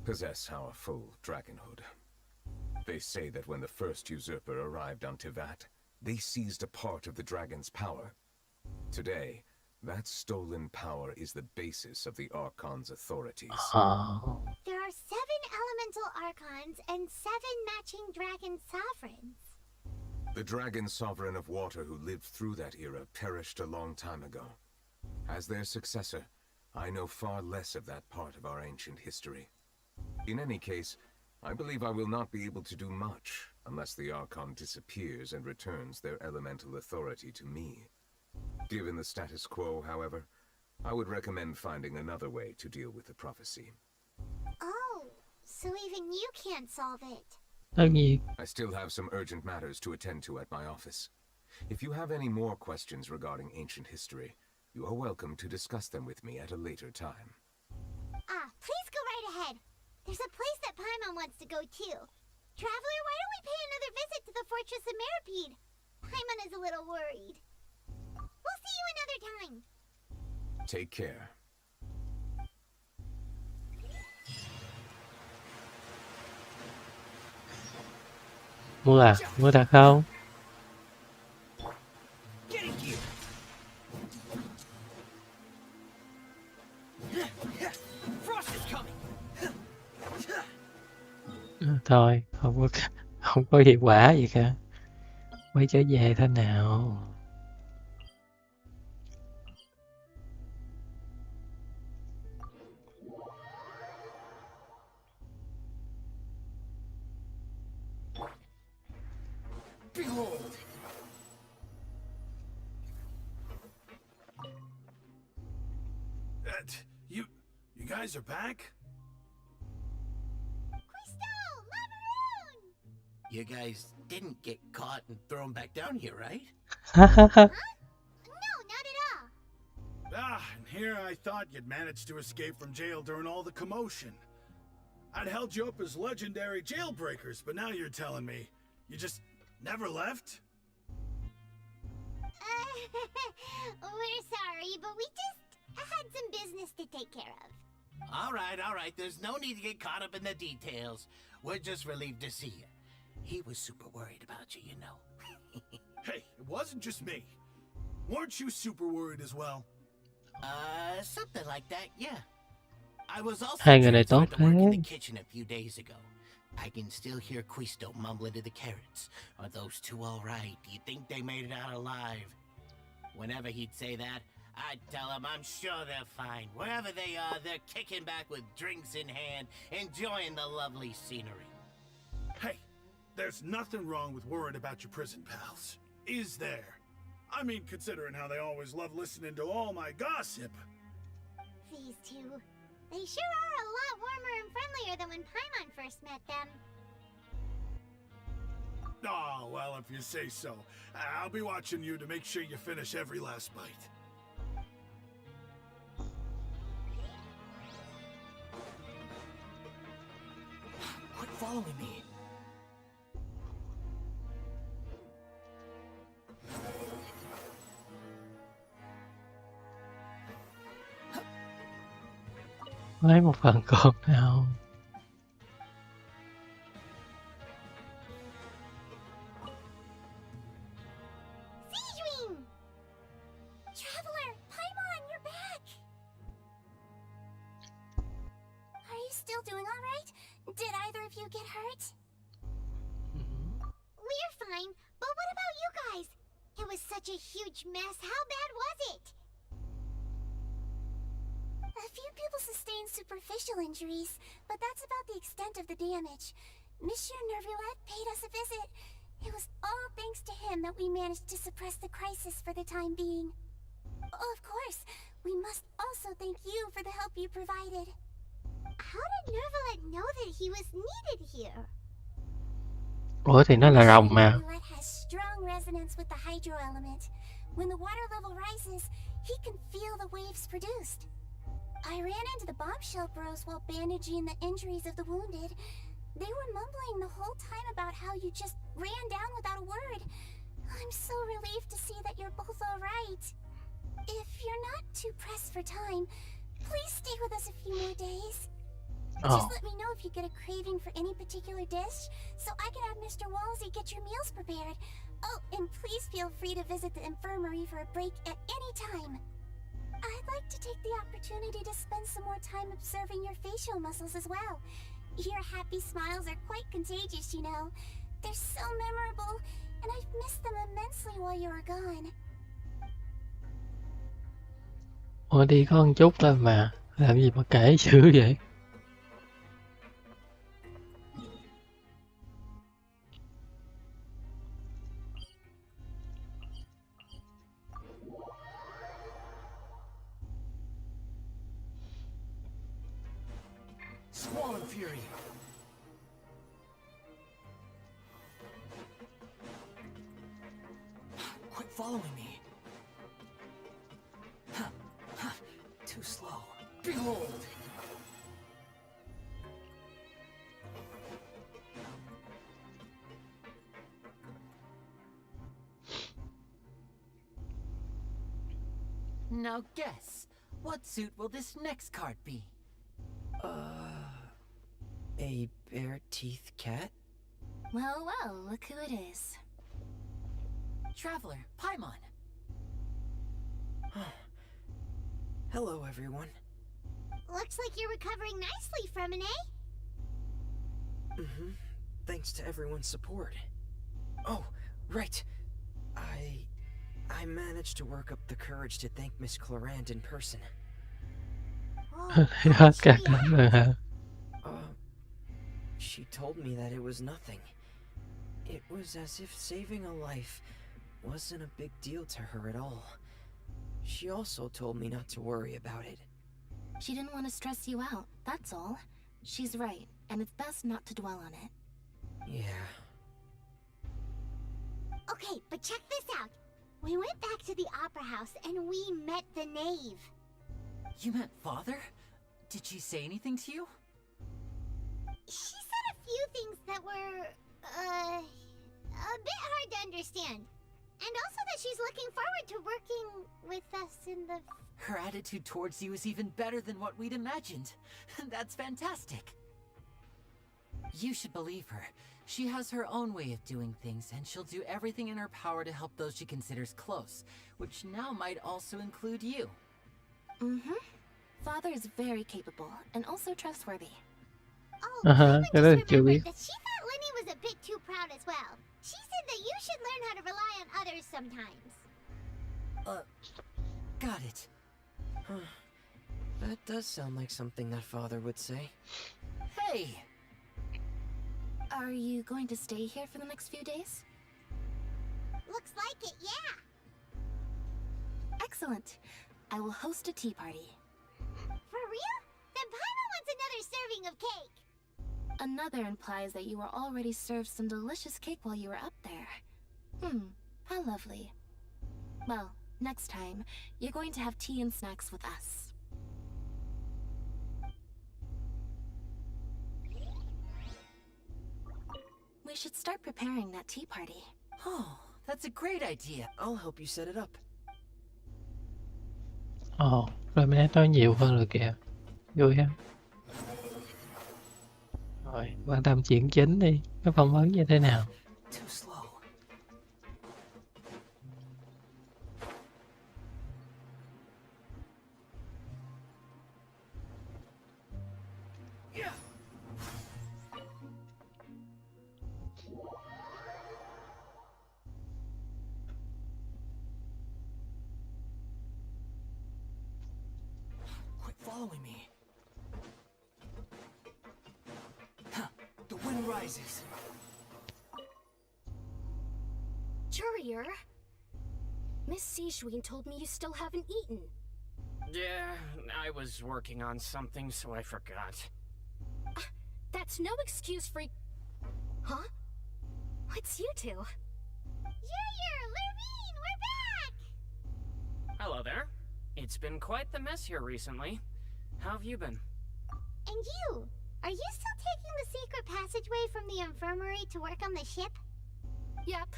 possess our full dragonhood. They say that when the first usurper arrived on Tivat, they seized a part of the dragon's power. Today, that stolen power is the basis of the Archon's authorities. Ờ. There are 7 elemental archons and 7 matching dragon sovereigns. The dragon sovereign of water who lived through that era perished a long time ago. As their successor, I know far less of that part of our ancient history. In any case, I believe I will not be able to do much unless the Archon disappears and returns their elemental authority to me. Given the status quo, however, I would recommend finding another way to deal with the prophecy. Oh, so even you can't solve it. Tất nhiên. I still have some urgent matters to attend to at my office. If you have any more questions regarding ancient history, you are welcome to discuss them with me at a later time. Please go right ahead. There's a place that Paimon wants to go too. Traveler, why don't we pay another visit to the Fortress of Meripede? Paimon is a little worried. We'll see you another time. Take care. Mua à? Mua thật không? Thôi, không có hiệu quả gì cả. Quay trở về thế nào? Behold! You guys are back? You guys didn't get caught and thrown back down here, right? No, not at all. And here I thought you'd managed to escape from jail during all the commotion. I'd held you up as legendary jailbreakers, but now you're telling me you just never left? We're sorry, but we just had some business to take care of. All right. There's no need to get caught up in the details. We're just relieved to see you. He was super worried about you, you know. Hey, it wasn't just me. Weren't you super worried as well? Something like that, yeah. I was also Hai người này tốt transferred to work in the thế. kitchen a few days ago. I can still hear Quisto mumbling to the carrots. Are those two all right? Do you think they made it out alive? Whenever he'd say that, I'd tell him I'm sure they're fine. Wherever they are, they're kicking back with drinks in hand, enjoying the lovely scenery. Hey, there's nothing wrong with worrying about your prison pals, is there? I mean, considering how they always love listening to all my gossip. These two, they sure are a lot warmer and friendlier than when Paimon first met them. Oh, well, if you say so. I'll be watching you to make sure you finish every last bite. Quit following me. Lấy một phần cột nào. Traveler, Paimon, you're back! Are you still doing all right? Did either of you get hurt? We're fine, but what about you guys? It was such a huge mess. How bad was it? A few people sustained superficial injuries, but that's about the extent of the damage. Monsieur Nervuet paid us a visit. It was all thanks to him that we managed to suppress the crisis for the time being. Of course, we must also thank you for the help you provided. How did Nervuet know that he was needed here? Ủa thì nó là rồng mà. Nervuet has strong resonance with the hydro element. When the water level rises, he can feel the waves produced. I ran into the bombshell bros while bandaging the injuries of the wounded. They were mumbling the whole time about how you just ran down without a word. I'm so relieved to see that you're both all right. If you're too pressed for time, please stay with us a few more days. Oh. Just let me know if you get a craving for any particular dish, so I can have Mr. Walsey get your meals prepared. Oh, and please feel free to visit the infirmary for a break at any time. I'd like to take the opportunity to spend some more time observing your facial muscles as well. Your happy smiles are quite contagious, you know. They're so memorable, and I've missed them immensely while you were gone. Ủa đi có một chút thôi mà, làm gì mà kể dữ vậy? Squall and Fury. Quit following me. Too slow. Behold! Now guess, what suit will this next card be? A bare-teeth cat? Well, well, look who it is. Traveler, Paimon. Hello, everyone. Looks like you're recovering nicely from it, eh? Mm-hmm. Thanks to everyone's support. Oh, right. I managed to work up the courage to thank Miss Clorand in person. Hết các đánh rồi hả? She told me that it was nothing. It was as if saving a life wasn't a big deal to her at all. She also told me not to worry about it. She didn't want to stress you out, that's all. She's right, and it's best not to dwell on it. Yeah. Okay, but check this out. We went back to the opera house and we met the knave. You met Father? Did she say anything to you? She said a few things that were, a bit hard to understand. And also that she's looking forward to working with us in the... Her attitude towards you is even better than what we'd imagined. That's fantastic. You should believe her. She has her own way of doing things, and she'll do everything in her power to help those she considers close, which now might also include you. Mm-hmm. Father is very capable, and also trustworthy. Oh, Cái I đó just chưa biết. remembered that she thought Lenny was a bit too proud as well. She said that you should learn how to rely on others sometimes. Got it. That does sound like something that Father would say. Hey! Are you going to stay here for the next few days? Looks like it, yeah. Excellent. I will host a tea party. For real? Then Paimon wants another serving of cake. Another implies that you were already served some delicious cake while you were up there. How lovely. Well, next time, you're going to have tea and snacks with us. We should start preparing that tea party. Oh, that's a great idea. I'll help you set it up. Ồ, rồi mình đã nói nhiều hơn rồi kìa. Vui ha. Rồi, quan tâm chuyện chính đi. Cái phỏng vấn như thế nào? Too slow. Yeah. Quit following me. The wind rises. Courier? Miss Sijwin told me you still haven't eaten. Yeah, I was working on something, so I forgot. That's no excuse for... Huh? What's you two? Junior, Lurvine, we're back! Hello there. It's been quite the mess here recently. How have you been? And you? Are you still taking the secret passageway from the infirmary to work on the ship? Yep.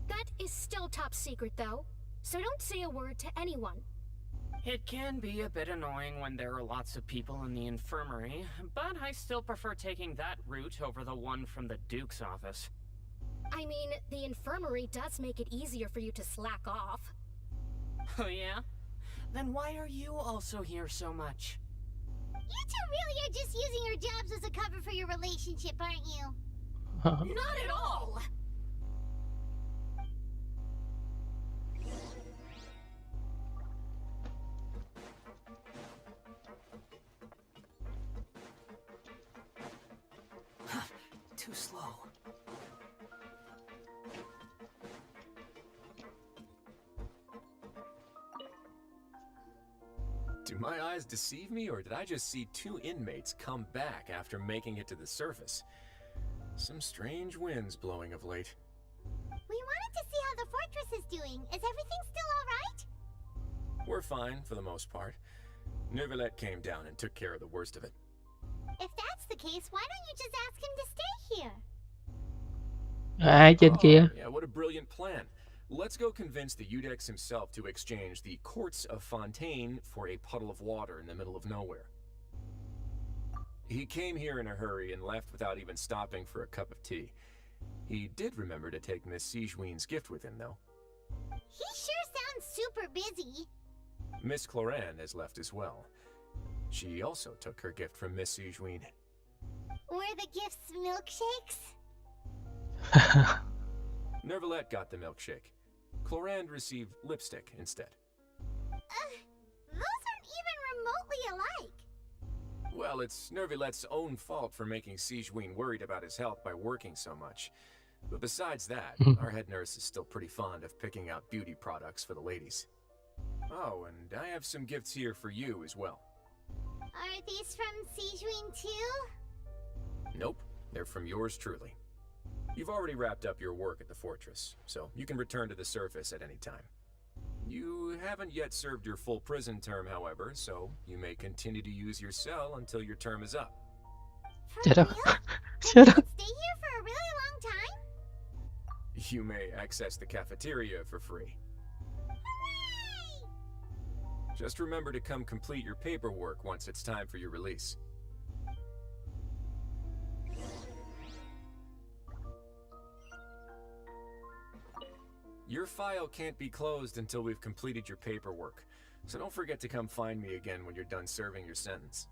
That is still top secret, though. So don't say a word to anyone. It can be a bit annoying when there are lots of people in the infirmary, but I still prefer taking that route over the one from the Duke's office. I mean, the infirmary does make it easier for you to slack off. Oh yeah? Then why are you also here so much? You two really are just using your jobs as a cover for your relationship, aren't you? Not at all! Too slow. Do my eyes deceive me, or did I just see 2 inmates come back after making it to the surface? Some strange winds blowing of late. We wanted to see how the fortress is doing. Is everything still alright? We're fine, for the most part. Neuvillette came down and took care of the worst of it. If that's the case, why don't you just ask him to stay here? Ai trên kia? Yeah, what a brilliant plan. Let's go convince the Udex himself to exchange the courts of Fontaine for a puddle of water in the middle of nowhere. He came here in a hurry and left without even stopping for a cup of tea. He did remember to take Miss Sigewinne's gift with him, though. He sure sounds super busy. Miss Cloran has left as well. She also took her gift from Miss Sigewinne. Were the gifts milkshakes? Neuvillette got the milkshake. Cloran received lipstick instead. Those aren't even remotely alike. Well, it's Neuvillette's own fault for making Sigewinne worried about his health by working so much. But besides that, our head nurse is still pretty fond of picking out beauty products for the ladies. Oh, and I have some gifts here for you as well. Are these from Sigewinne too? Nope, they're from yours truly. You've already wrapped up your work at the fortress, so you can return to the surface at any time. You haven't yet served your full prison term, however, so you may continue to use your cell until your term is up. Shut up. Shut up. Stay here for a really long time? You may access the cafeteria for free. Hooray! Just remember to come complete your paperwork once it's time for your release. Your file can't be closed until we've completed your paperwork, so don't forget to come find me again when you're done serving your sentence.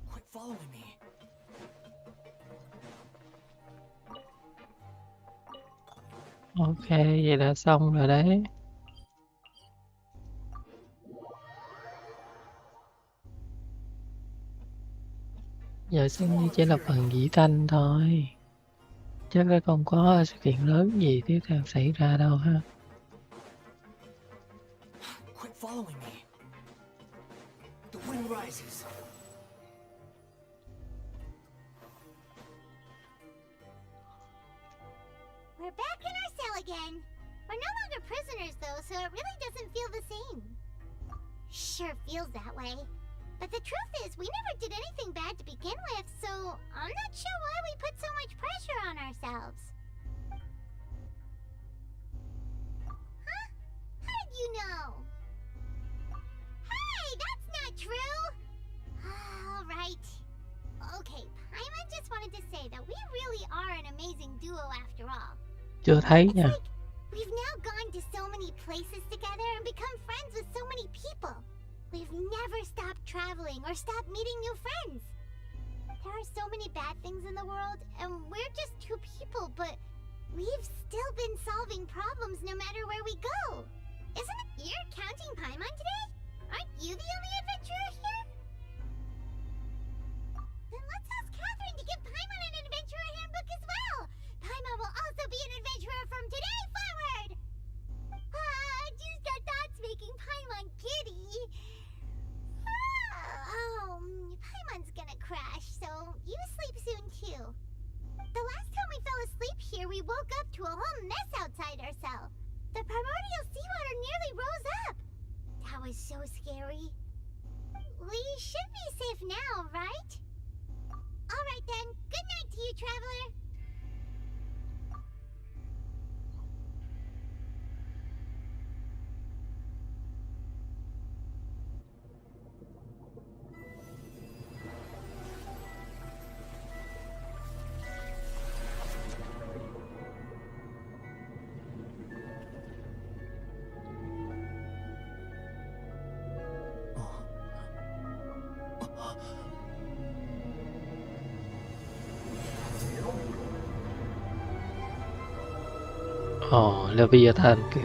Quit following me. Ok, vậy là xong rồi đấy. Giờ xem như chỉ là phần vĩ thanh thôi. Chắc là không có sự kiện lớn gì tiếp theo xảy ra đâu ha. Quit following me. The wind rises. We're back in our cell again. We're no longer prisoners though, so it really doesn't feel the same. Sure feels that way. But the truth is, we never did anything bad to begin with, so I'm not sure why we put so much pressure on ourselves. Huh? How did you know? Hey, that's not true! Alright. Okay, Paimon just wanted to say that we really are an amazing duo after all. Chưa thấy nha. Like, we've now gone to so many places together and become friends with so many people. We've never stopped traveling or stopped meeting new friends. There are so many bad things in the world, and we're just two people, but we've still been solving problems no matter where we go. Isn't it you're counting Paimon today? Aren't you the only adventurer here? Then let's ask Catherine to give Paimon an adventurer handbook as well. Paimon will also be an adventurer from today forward. Just got thoughts making Paimon giddy. Paimon's gonna crash, so you sleep soon too. The last time we fell asleep here, we woke up to a whole mess outside our cell. The primordial seawater nearly should be safe now, right? Alright then, good night to you, traveler. Ồ, Leviathan kìa.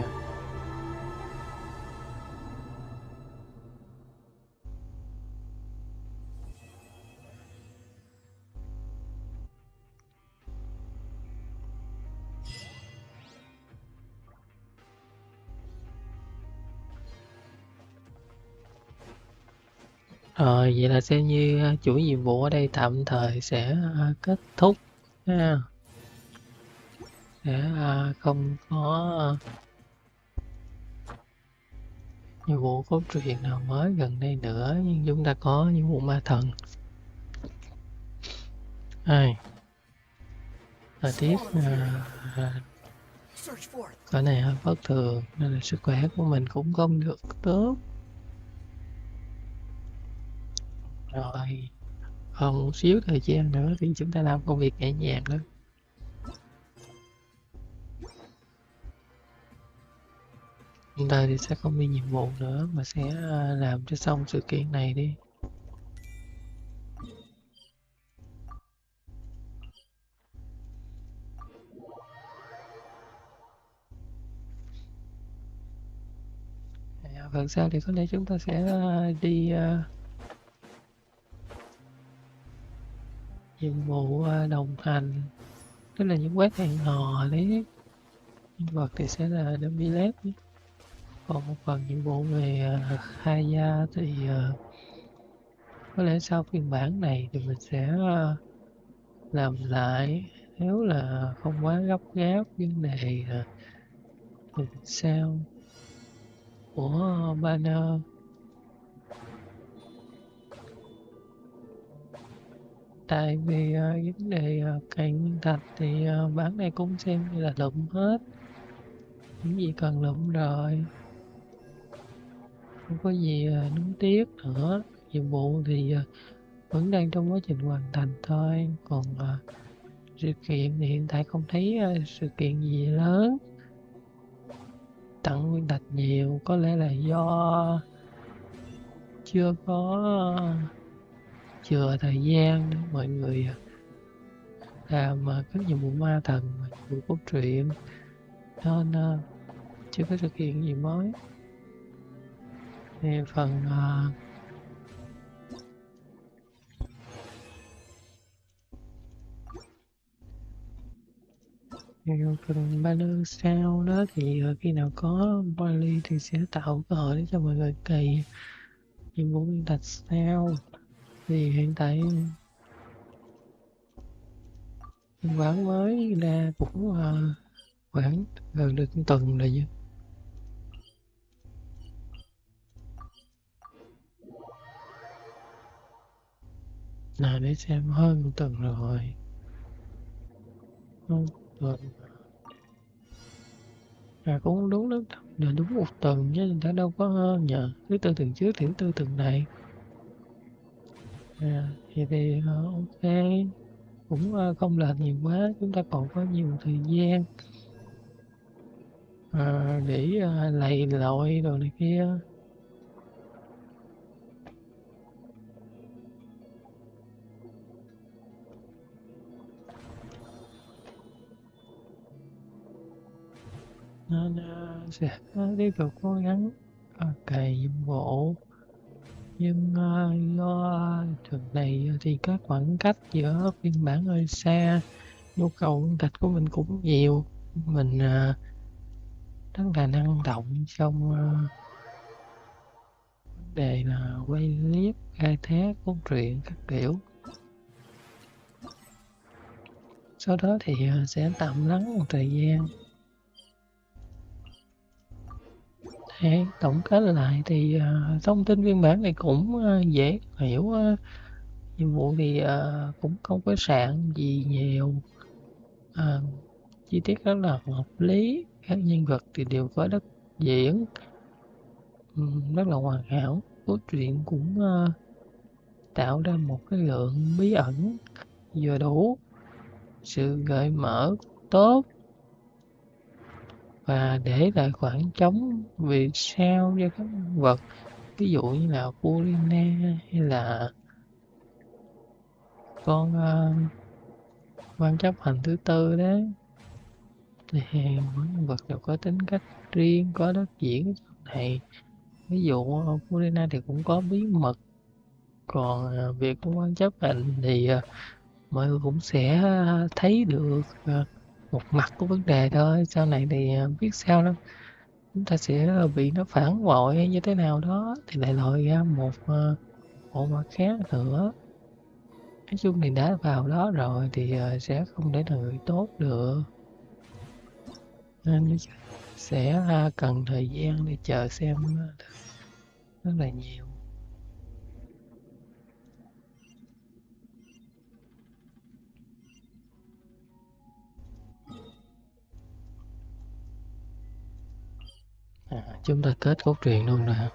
Rồi, vậy là xem như chuỗi nhiệm vụ ở đây tạm thời sẽ kết thúc ha. Sẽ không có nhiệm vụ cốt truyện nào mới gần đây nữa, nhưng chúng ta có nhiệm vụ ma thần. Thời tiết cỡ này hơi bất thường nên là sức khỏe của mình cũng không được tốt. Rồi, còn một xíu thời gian nữa thì chúng ta làm công việc nhẹ nhàng đó. Chúng ta thì sẽ không đi nhiệm vụ nữa mà sẽ làm cho xong sự kiện này đi. Phần sau thì có lẽ chúng ta sẽ đi nhiệm vụ đồng hành, tức là những quét hẹn hò đấy. Nhân vật thì sẽ là Demilet. Còn một phần nhiệm vụ về khai gia thì có lẽ sau phiên bản này thì mình sẽ làm lại, nếu là không quá gấp gáp vấn đề sao của banner. Tại vì vấn đề cày nguyên thạch thì bản này cũng xem như là lụm hết những gì cần lụm rồi, không có gì nuối tiếc nữa. Nhiệm vụ thì vẫn đang trong quá trình hoàn thành thôi. Còn sự kiện thì hiện tại không thấy sự kiện gì lớn tặng nguyên thạch nhiều, có lẽ là do chưa có chừa thời gian để mọi người làm các nhiệm vụ ma thần, nhiệm vụ cốt truyện, nên chưa có sự kiện gì mới. Thì phần phần banner sao đó thì khi nào có Bali thì sẽ tạo cơ hội để cho mọi người cày nhiệm vụ nguyên thạch sao. Thì hiện tại phiên bản mới ra cũng khoảng gần được tuần rồi chứ. Nào để xem, hơn một tuần rồi. Hơn tuần. Cũng đúng lắm, là đúng một tuần chứ người ta đâu có nhờ thứ tư tuần trước thì thứ tư tuần này. Thì ok, cũng không lệch nhiều quá, chúng ta còn có nhiều thời gian để lầy lội đồ này kia. Nên sẽ tiếp tục cố gắng cày nhiệm vụ, nhưng do trường này thì các khoảng cách giữa phiên bản hơi xa, nhu cầu nguyên thạch của mình cũng nhiều, mình rất là năng động trong vấn đề là quay clip, khai thác cốt truyện các kiểu. Sau đó thì sẽ tạm lắng một thời gian Để tổng kết lại thì thông tin phiên bản này cũng dễ hiểu. Nhiệm vụ thì cũng không có sạn gì nhiều. Chi tiết rất là hợp lý, các nhân vật thì đều có đất diễn rất là hoàn hảo. Cốt truyện cũng tạo ra một cái lượng bí ẩn vừa đủ, sự gợi mở tốt và để lại khoảng trống vì sao cho các nhân vật, ví dụ như là Purina hay là con quan chấp hành thứ tư đấy, thì mỗi nhân vật đều có tính cách riêng, có đất diễn trong này. Ví dụ Purina thì cũng có bí mật, còn việc con quan chấp hành thì mọi người cũng sẽ thấy được một mặt của vấn đề thôi. Sau này thì biết sao đâu, chúng ta sẽ bị nó phản bội hay như thế nào đó thì lại lòi ra một bộ mặt khác nữa. Nói chung thì đã vào đó rồi thì sẽ không để là người tốt được, nên sẽ cần thời gian để chờ xem rất là nhiều. Chúng ta kết cốt truyện luôn rồi hả?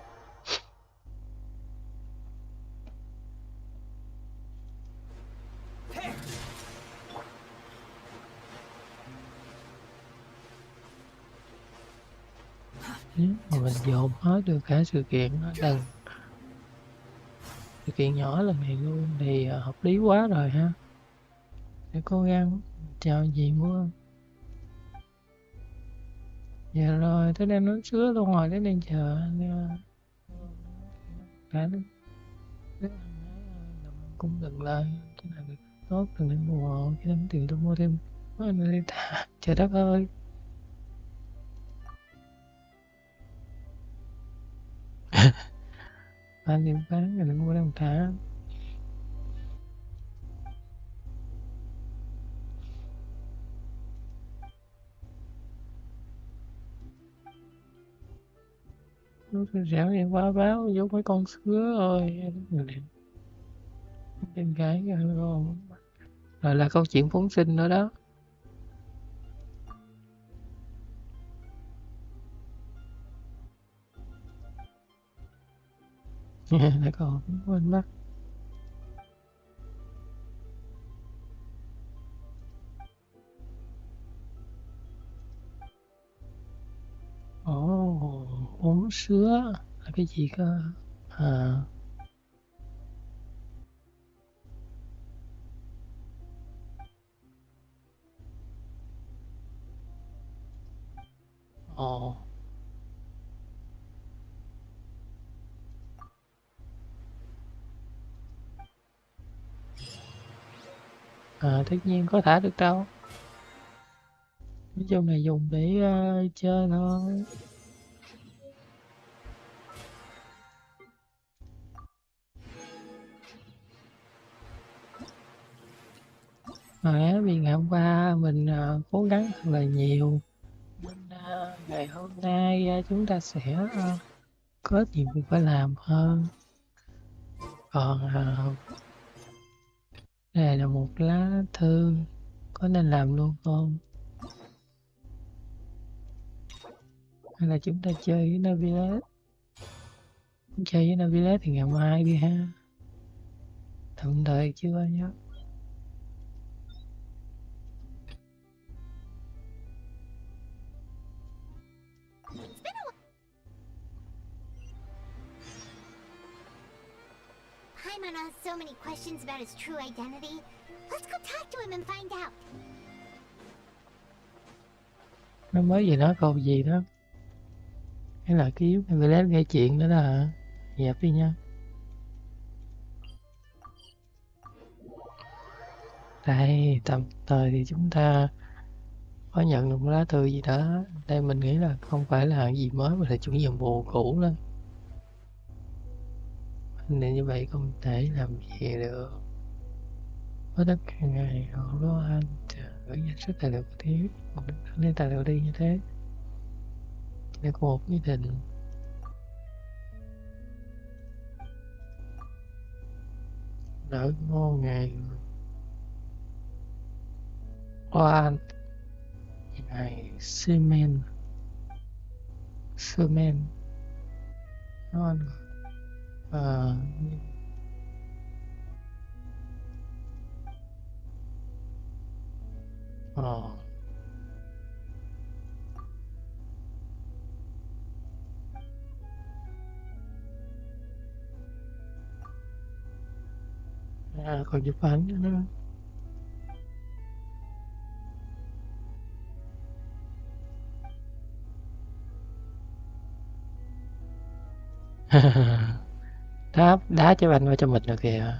Nếu mà mình dồn hết được cả sự kiện sự kiện nhỏ lần này luôn thì hợp lý quá rồi ha. Để cố gắng chào gì muốn. Dạ rồi, tới đây nói sứa luôn rồi, tới đây chờ cả cũng đừng lời cái này được tốt, đừng nên mua cái đám tiền tôi mua thêm đi thả. Trời đất ơi. Bạn tiền bán rồi đừng mua đám thả. Lúc tôi dẻo vậy quá báo vô mấy con sứa ơi. Em gái rồi là câu chuyện phóng sinh nữa đó. Lại còn quên mất. Uống sứa là cái gì cơ? Tất nhiên có thả được đâu. Nói chung là dùng để chơi thôi. Vì ngày hôm qua mình cố gắng thật là nhiều, nên ngày hôm nay chúng ta sẽ có nhiều việc phải làm hơn. Còn đây là một lá thư, có nên làm luôn không? Hay là chúng ta chơi với Navilet? Chơi với Navilet thì ngày mai đi ha. Tạm thời chưa nhé. Paimon has so many questions about his true identity. Let's go talk to him and find out. Nó mới về nói câu gì đó. Hay là cái Navilet gây chuyện nữa đó hả? Dẹp đi nha. Đây, tạm thời thì chúng ta có nhận được một lá thư gì đó. Đây mình nghĩ là không phải là gì mới mà là chủ nhiệm vụ cũ đó. Nên như vậy không thể làm gì được. Có tất cả ngày đó anh gửi danh sách tài liệu thiếu. Lên tài liệu đi như thế. Để có một quyết định. đỡ ngon ngày qua ngày semen semen ngon ờ ờ còn chụp ảnh nữa. đá trái banh qua cho mình rồi kìa.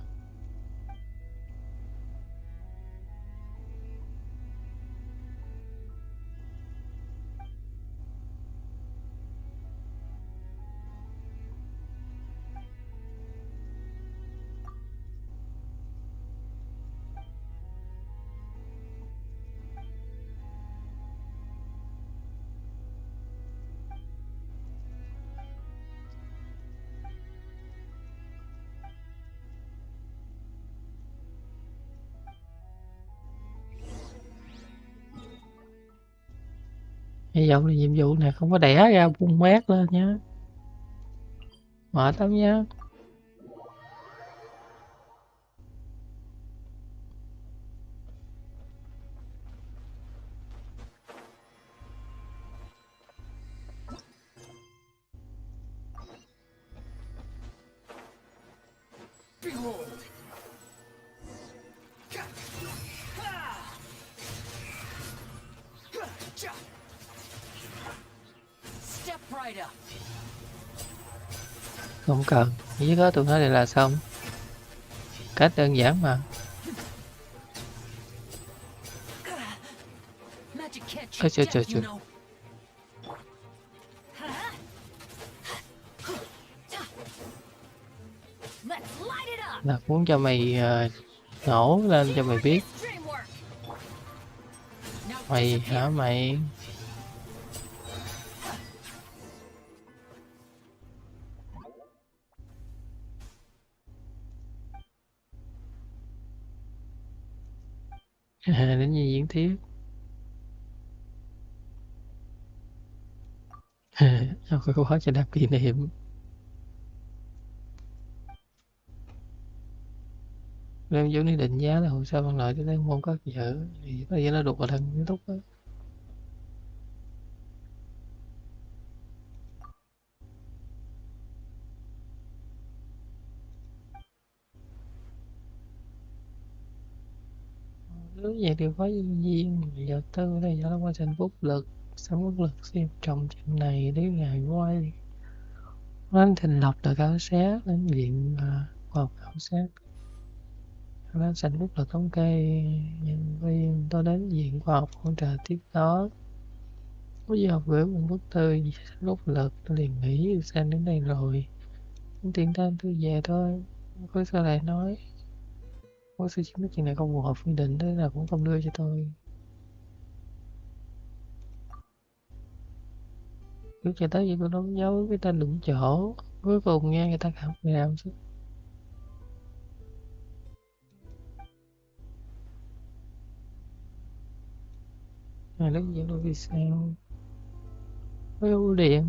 Hy vọng là nhiệm vụ này không có đẻ ra bung mét lên nhé. Mệt lắm nhé. Behold! Step right up. Không cần, chỉ có tụi nó đây là xong. Cách đơn giản mà. Ôi trời trời trời. Là muốn cho mày nổ lên cho mày biết. Mày hả mày? Đến như diễn tiếp. Không có khó cho đạp kỷ niệm. Đem dấu đi định giá là hồ sơ bằng lợi cho đến môn cất giữ thì bây giờ nó đục vào thằng thúc á. Nếu vậy điều phối nhân viên giờ tư đây giờ nó quá trình phúc lực sống phúc lực xem trong chuyện này đến ngày quay nó thành lập được khảo sát đến viện khoa học khảo sát nó sanh phúc lực thống kê nhân viên tôi đến viện khoa học hỗ trợ tiếp đó có gì học gửi một bức thư phúc lực tôi liền nghĩ sang đến đây rồi tiền tan tôi về thôi có sao lại nói có sự chứng minh chuyện này không phù hợp quy định thế là cũng không đưa cho tôi. Cứ cho tới vậy tôi đóng dấu cái tên đúng chỗ cuối cùng nghe người ta cảm làm chứ này lấy gì đâu vì sao với ưu điện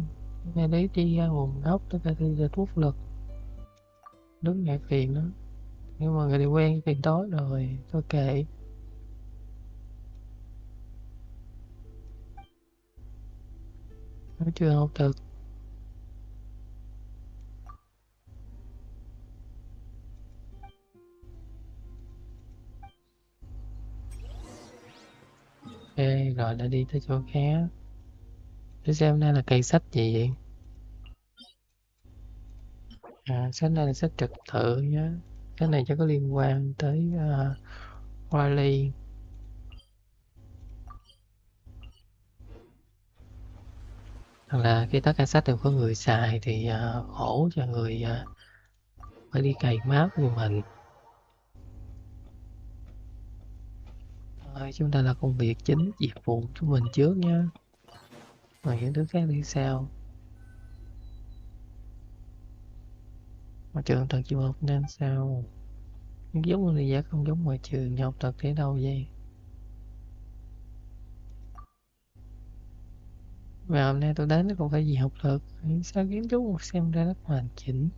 này lấy đi ra nguồn gốc tất cả thì giờ thuốc lực đứng ngại phiền đó nhưng mà người đi quen phiền tối rồi tôi kệ nó chưa học được. Ok rồi đã đi tới chỗ khác để xem đây là cây sách gì vậy. Sách này là sách trật tự nhé. Cái này chắc có liên quan tới Riley. Hoặc là khi tất cả sách đều có người xài thì khổ cho người phải đi cày map như mình. Thôi chúng ta là công việc chính, việc vụ của mình trước nhé. Rồi những thứ khác đi sau. Mà trường tầng chịu học nên sao? Giống người giả không giống ngoài trường, học thật để đâu vậy? Và hôm nay tôi đến không phải vì học lực, sao kiến trúc xem ra rất hoàn chỉnh.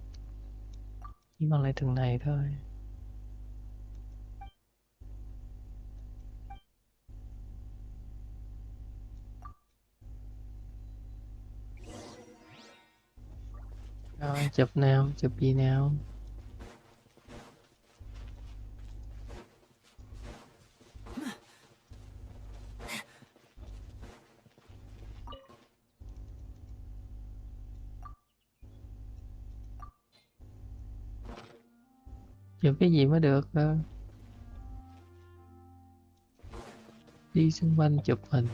Chỉ còn lại từng này thôi. Rồi, chụp nào, chụp gì nào? Chụp cái gì mới được? Đi xung quanh chụp hình.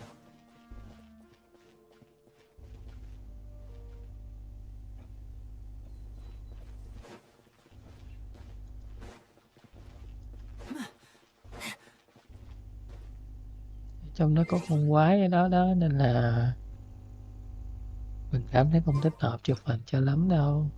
Trong đó có con quái ở đó đó nên là mình cảm thấy không thích hợp chụp hình cho lắm đâu.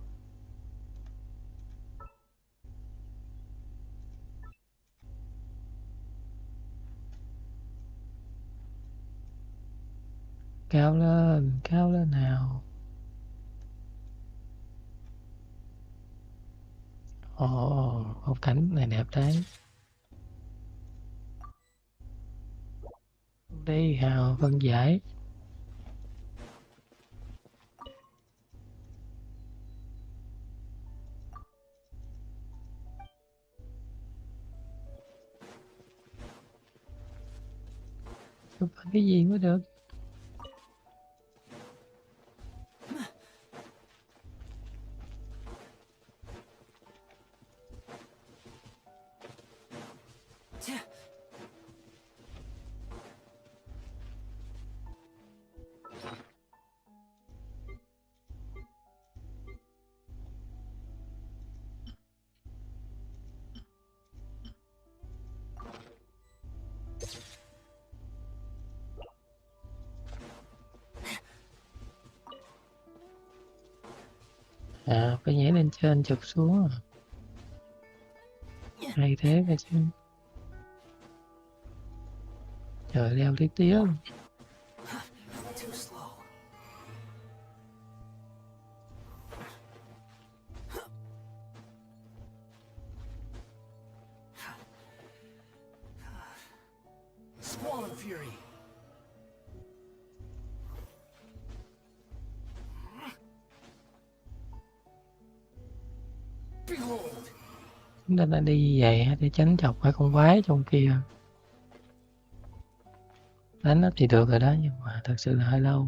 Cao lên nào. Ồ, phong cảnh này đẹp đấy. Đi hào phân giải. Chụp hình cái gì mới được? À, phải nhảy lên trên chụp xuống à. Hay thế cơ chứ. Trời, leo tí tía luôn. Squall and Fury. Behold. Chúng ta đã đi như vậy để tránh chọc phải con quái trong kia. Đánh nó thì được rồi đó, nhưng mà thật sự là hơi lâu.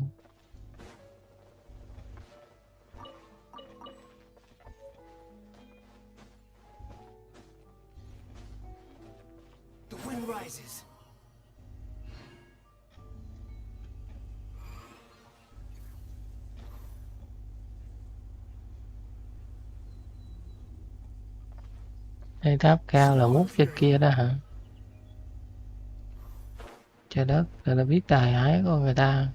The wind rises. Đây tháp cao là mút trên kia đó hả? Trời đất, là biết tài ái của người ta.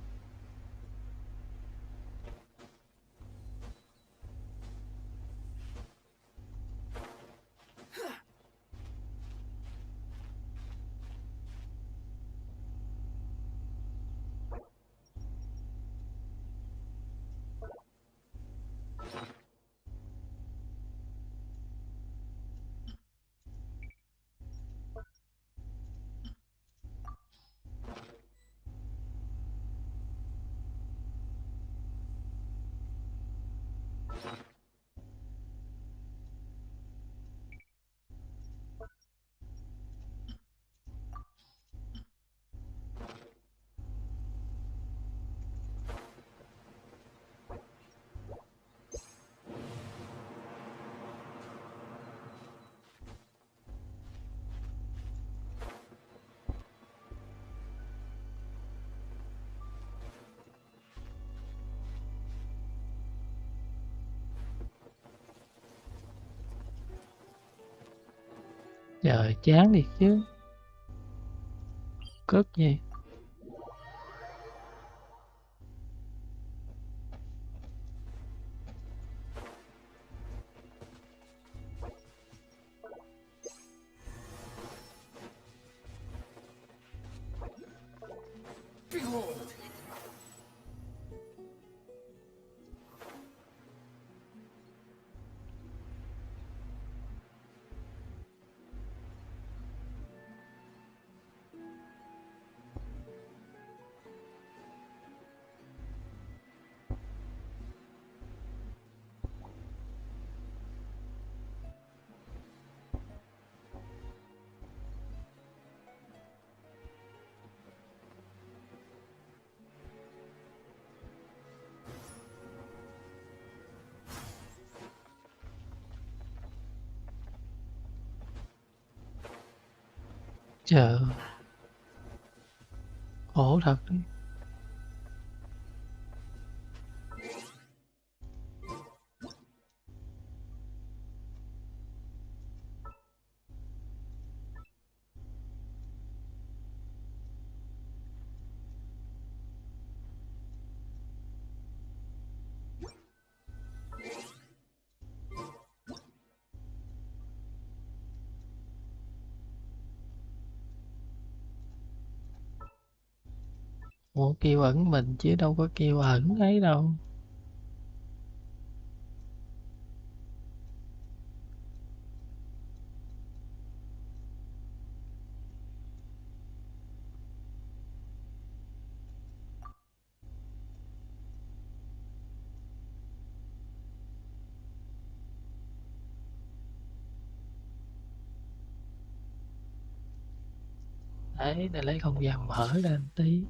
Trời, chán thiệt chứ. Cất gì? Trời, khổ thật đấy. Ủa kêu ẩn mình chứ đâu có kêu ẩn ấy đâu. Đấy, để lấy không gian mở ra một tí.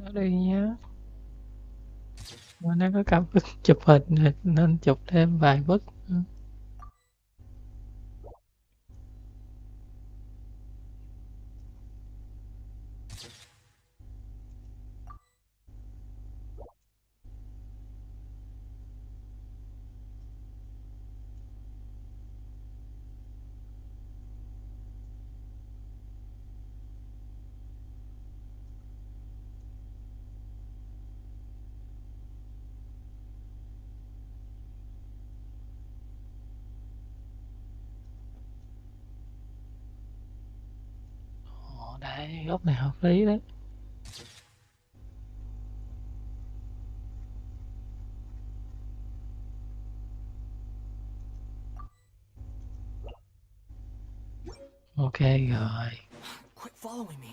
Ở đây nhá. Mà nó có cặp chụp hình nên chụp thêm vài bức. Ồ, đấy, góc này hợp lý đấy. Ok rồi. Quit following me.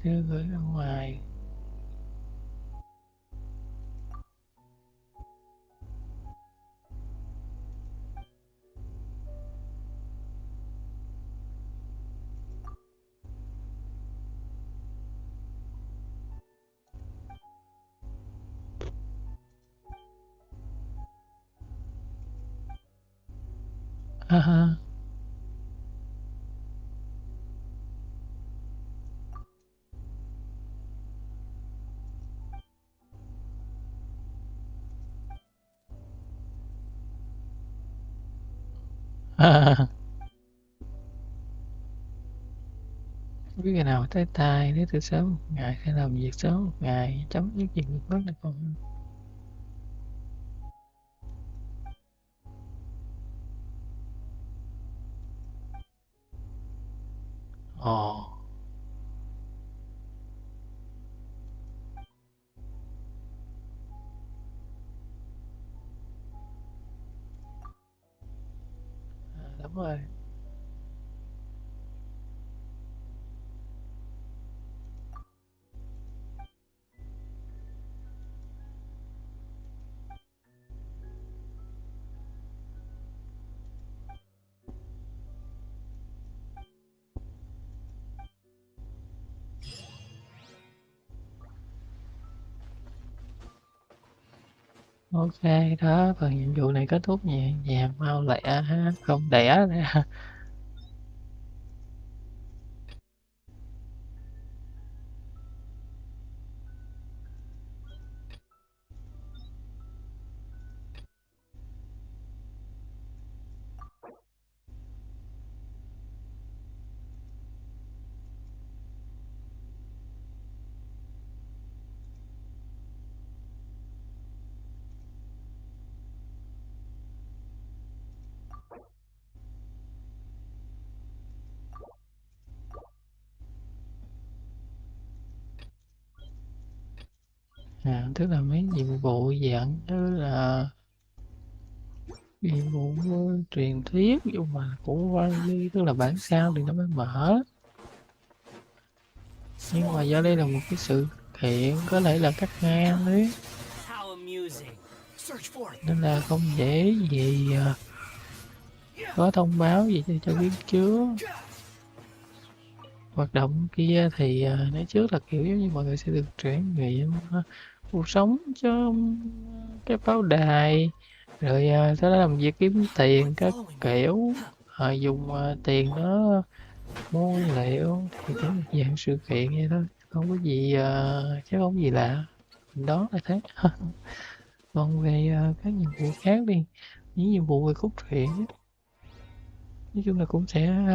Đưa gửi ra ngoài. Ha. Biết ngày nào tới tay, nếu từ sớm một ngày sẽ làm việc sớm một ngày, chấm dứt việc mất là còn. Ồ. Đúng rồi. Ok, đó, phần nhiệm vụ này kết thúc nhẹ nhàng, mau lẹ ha, không đẻ ra. Tức là mấy nhiệm vụ dạng như là nhiệm vụ truyền thuyết, nhưng mà của Wally, tức là bản sao thì nó mới mở. Nhưng mà do đây là một cái sự kiện có thể là cắt ngang đấy, nên là không dễ gì có thông báo gì cho biết trước. Hoạt động kia thì nói trước là kiểu giống như mọi người sẽ được trải nghiệm cuộc sống trong cái pháo đài, rồi sau đó làm việc kiếm tiền các kiểu, dùng tiền đó mua liệu, thì cũng một dạng sự kiện vậy thôi, không có gì chứ không có gì lạ, đó là thế. Còn về các nhiệm vụ khác đi, những nhiệm vụ về cốt truyện nói chung là cũng sẽ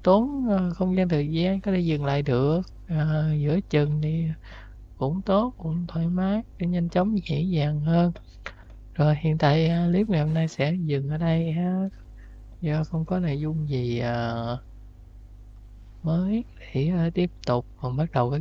tốn không gian thời gian, có thể dừng lại được giữa chừng thì cũng tốt, cũng thoải mái để nhanh chóng dễ dàng hơn. Rồi hiện tại clip ngày hôm nay sẽ dừng ở đây ha, do không có nội dung gì mới để tiếp tục, còn bắt đầu